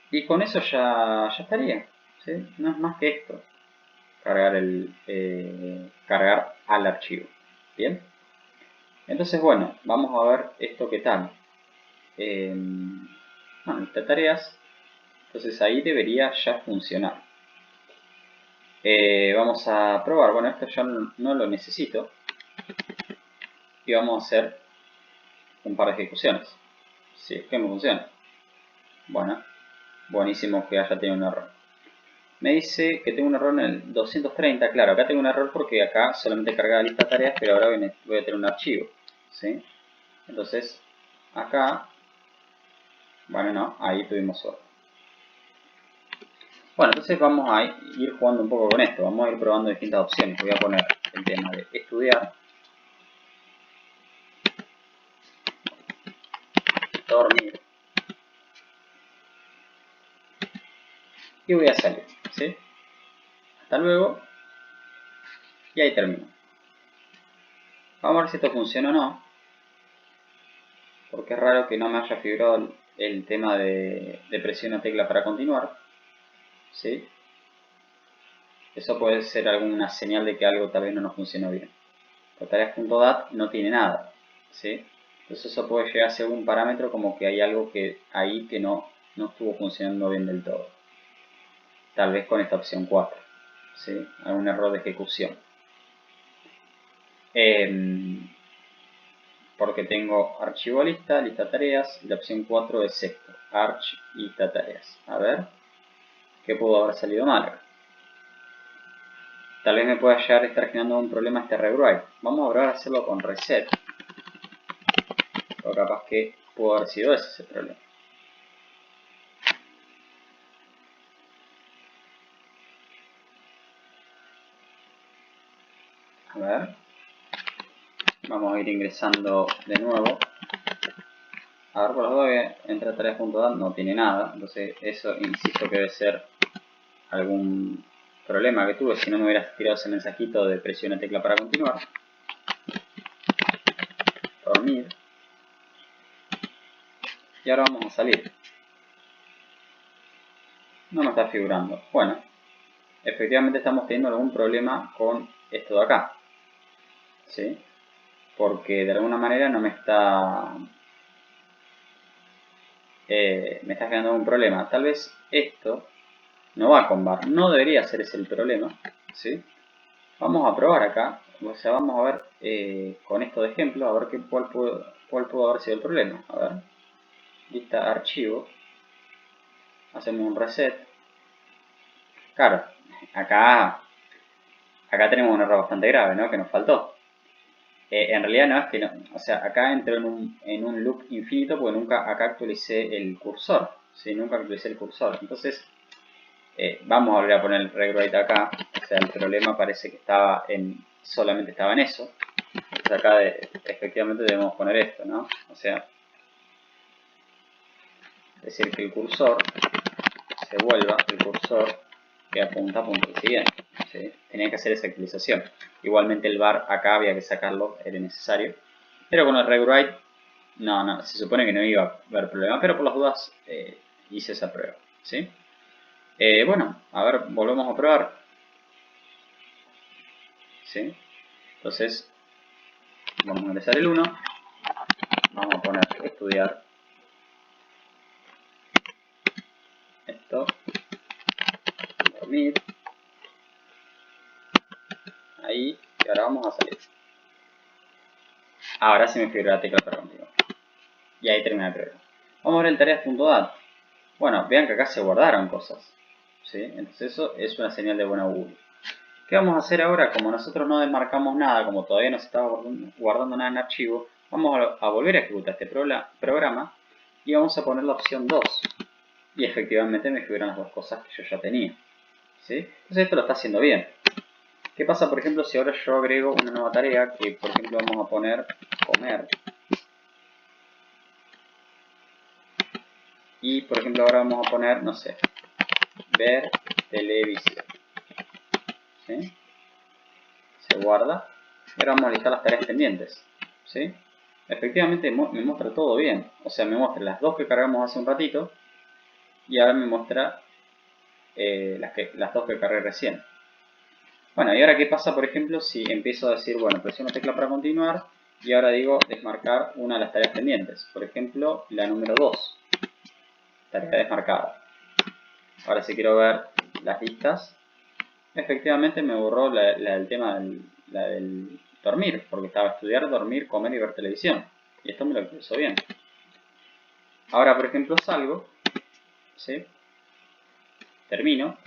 Y con eso ya estaría. ¿Sí? No es más que esto. Cargar al archivo. ¿Bien? Entonces, bueno, vamos a ver esto qué tal. Bueno, lista de tareas. Entonces ahí debería ya funcionar. Vamos a probar. Bueno, esto ya no lo necesito. Y vamos a hacer un par de ejecuciones. Si es que me funciona. Bueno, buenísimo que haya tenido un error. Me dice que tengo un error en el 230. Claro, acá tengo un error porque acá solamente cargaba lista de tareas, pero ahora voy a tener un archivo. ¿Sí? Entonces, acá, bueno, no, ahí tuvimos suerte. Bueno, entonces vamos a ir jugando un poco con esto. Vamos a ir probando distintas opciones. Voy a poner el tema de estudiar, dormir, y voy a salir. ¿Sí? Hasta luego. Y ahí termino. Vamos a ver si esto funciona o no. Porque es raro que no me haya figurado el tema de presión una tecla para continuar. ¿Sí? Eso puede ser alguna señal de que algo tal vez no nos funcionó bien. Tareas.dat no tiene nada. ¿Sí? Entonces eso puede llegar a ser un parámetro como que hay algo ahí que no estuvo funcionando bien del todo. Tal vez con esta opción 4. ¿Sí? Algún error de ejecución. Porque tengo archivo lista tareas, y la opción 4 es esto, arch lista tareas. A ver, ¿qué pudo haber salido mal? Tal vez me pueda llegar a estar generando un problema este rewrite. Vamos a probar a hacerlo con reset. O capaz que pudo haber sido ese problema. A ver. Vamos a ir ingresando de nuevo. A ver, por los dos, entra tareas.dat, no tiene nada. Entonces eso, insisto, que debe ser algún problema que tuve. Si no me hubiera tirado ese mensajito de presiona tecla para continuar. Dormir. Y ahora vamos a salir. No me está figurando. Bueno, efectivamente estamos teniendo algún problema con esto de acá. ¿Sí? Porque de alguna manera no me está... me está generando un problema. Tal vez esto no va con bar. No debería ser ese el problema. ¿Sí? Vamos a probar acá. O sea, vamos a ver con esto de ejemplo, a ver cuál pudo haber sido el problema. A ver. Lista archivo. Hacemos un reset. Claro, acá tenemos un error bastante grave, ¿no? Que nos faltó. En realidad no es que no, o sea, acá entro en un loop infinito porque nunca acá actualicé el cursor. ¿Sí? Nunca actualicé el cursor. Entonces, vamos a volver a poner el rewrite acá. O sea, el problema parece que solamente estaba en eso. Entonces acá efectivamente debemos poner esto, ¿no? O sea, decir que el cursor se vuelva el cursor que apunta a punto siguiente. ¿Sí? Tenía que hacer esa actualización. Igualmente el bar acá había que sacarlo, era necesario. Pero con el rewrite, no, se supone que no iba a haber problema, pero por las dudas hice esa prueba. ¿Sí? Bueno, a ver, volvemos a probar. ¿Sí? Entonces, vamos a ingresar el 1. Vamos a poner estudiar esto. Dormir. Ahí. Y ahora vamos a salir. Ahora sí me figura la tecla para continuar. Y ahí termina el programa. Vamos a ver el tareas.dat. Bueno, vean que acá se guardaron cosas. ¿Sí? Entonces eso es una señal de buena Google. ¿Qué vamos a hacer ahora? Como nosotros no desmarcamos nada, como todavía no se estaba guardando nada en archivo, vamos a volver a ejecutar este programa y vamos a poner la opción 2. Y efectivamente me figuran las dos cosas que yo ya tenía. ¿Sí? Entonces esto lo está haciendo bien. ¿Qué pasa, por ejemplo, si ahora yo agrego una nueva tarea que, por ejemplo, vamos a poner comer? Y, por ejemplo, ahora vamos a poner, no sé, ver televisión. ¿Sí? Se guarda. Y ahora vamos a listar las tareas pendientes. ¿Sí? Efectivamente me muestra todo bien. O sea, me muestra las dos que cargamos hace un ratito. Y ahora me muestra las dos que cargué recién. Bueno, y ahora qué pasa, por ejemplo, si empiezo a decir, bueno, presiono tecla para continuar. Y ahora digo desmarcar una de las tareas pendientes. Por ejemplo, la número 2. Tarea desmarcada. Ahora si quiero ver las listas. Efectivamente me borró el tema del dormir, porque estaba estudiar, dormir, comer y ver televisión. Y esto me lo actualizó bien. Ahora, por ejemplo, salgo, ¿sí? Termino.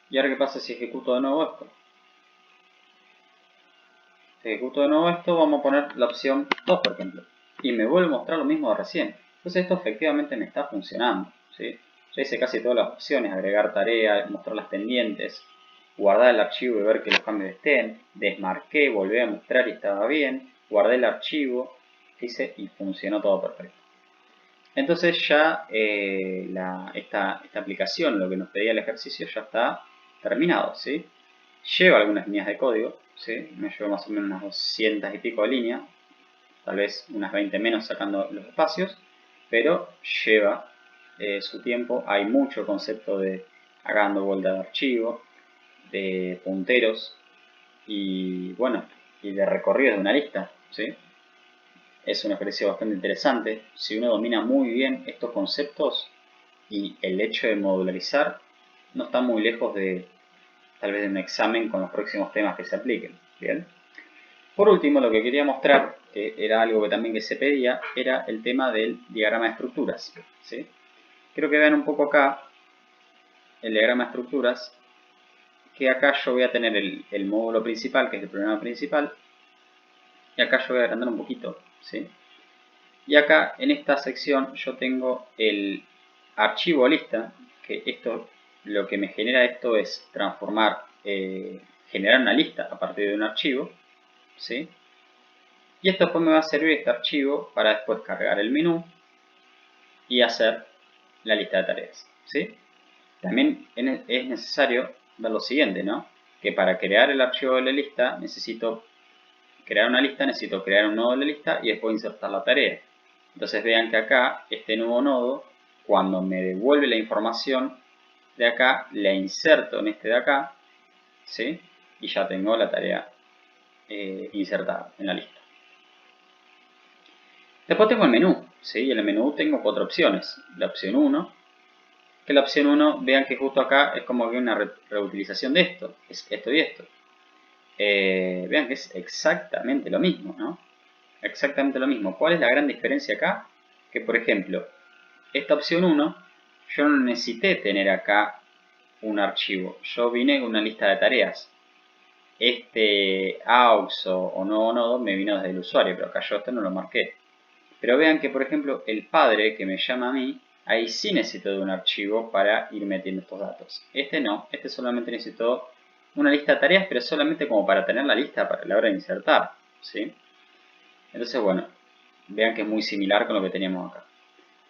¿Y ahora qué pasa si ejecuto de nuevo esto? Si ejecuto de nuevo esto, vamos a poner la opción 2, por ejemplo. Y me vuelve a mostrar lo mismo de recién. Entonces esto efectivamente me está funcionando, ¿sí? Ya hice casi todas las opciones, agregar tarea, mostrar las pendientes, guardar el archivo y ver que los cambios estén, desmarqué, volví a mostrar y estaba bien, guardé el archivo, hice y funcionó todo perfecto. Entonces ya esta aplicación, lo que nos pedía el ejercicio, ya está terminado, ¿sí? Lleva algunas líneas de código, ¿sí? Me lleva más o menos unas 200 y pico de líneas, tal vez unas 20 menos sacando los espacios, pero lleva su tiempo. Hay mucho concepto de acá dando vuelta de archivo, de punteros y bueno, y de recorridos de una lista, ¿sí? Es un ejercicio bastante interesante. Si uno domina muy bien estos conceptos y el hecho de modularizar, no está muy lejos de tal vez de un examen con los próximos temas que se apliquen. Bien. Por último, lo que quería mostrar, que era algo que también que se pedía, era el tema del diagrama de estructuras, ¿sí? Quiero que vean un poco acá el diagrama de estructuras, que acá yo voy a tener el módulo principal, que es el programa principal, y acá yo voy a agrandar un poquito, ¿sí? Y acá en esta sección yo tengo el archivo lista, que esto lo que me genera esto es transformar generar una lista a partir de un archivo, ¿sí? Y esto después me va a servir este archivo para después cargar el menú y hacer la lista de tareas, ¿sí? También es necesario ver lo siguiente, ¿no? Que para crear el archivo de la lista necesito crear una lista, necesito crear un nodo de la lista y después insertar la tarea. Entonces vean que acá este nuevo nodo, cuando me devuelve la información de acá, la inserto en este de acá, ¿sí? Y ya tengo la tarea insertada en la lista. Después tengo el menú, ¿sí? Y en el menú tengo 4 opciones. La opción 1, que la opción 1, vean que justo acá es como que una reutilización de esto, es esto y esto. Vean que es exactamente lo mismo, ¿no? Exactamente lo mismo. ¿Cuál es la gran diferencia acá? Que por ejemplo, esta opción 1, yo no necesité tener acá un archivo. Yo vine con una lista de tareas. Este aux o nuevo nodo me vino desde el usuario, pero acá yo esto no lo marqué. Pero vean que por ejemplo el padre que me llama a mí, ahí sí necesito de un archivo para ir metiendo estos datos. Este no, este solamente necesito una lista de tareas, pero solamente como para tener la lista para la hora de insertar, ¿sí? Entonces bueno, vean que es muy similar con lo que teníamos acá.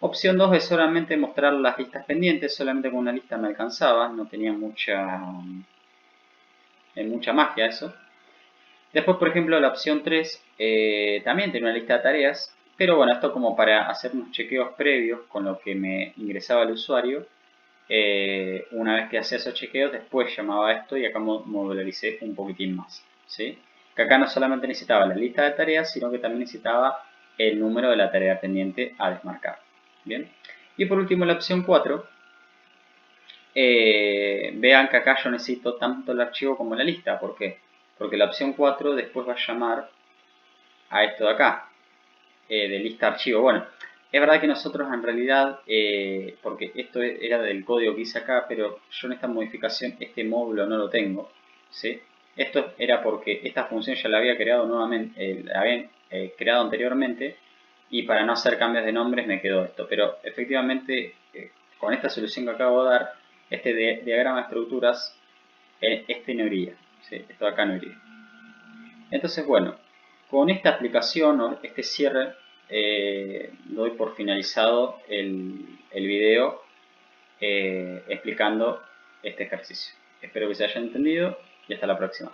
Opción 2 es solamente mostrar las listas pendientes, solamente con una lista me alcanzaba, no tenía mucha magia eso. Después, por ejemplo, la opción 3 también tiene una lista de tareas, pero bueno, esto como para hacer unos chequeos previos con lo que me ingresaba el usuario. Una vez que hacía esos chequeos, después llamaba a esto y acá modularicé un poquitín más, ¿sí? Que acá no solamente necesitaba la lista de tareas, sino que también necesitaba el número de la tarea pendiente a desmarcar. Bien. Y por último, la opción 4. Vean que acá yo necesito tanto el archivo como la lista. ¿Por qué? Porque la opción 4 después va a llamar a esto de acá, de lista archivo. Bueno, es verdad que nosotros en realidad, porque esto era del código que hice acá, pero yo en esta modificación este módulo no lo tengo, ¿sí? Esto era porque esta función ya la había creado nuevamente, la había creado anteriormente, y para no hacer cambios de nombres me quedó esto. Pero efectivamente, con esta solución que acabo de dar, este diagrama de estructuras, este no iría, ¿sí? Esto de acá no iría. Entonces, bueno, con esta aplicación o este cierre, doy por finalizado el video explicando este ejercicio. Espero que se hayan entendido y hasta la próxima.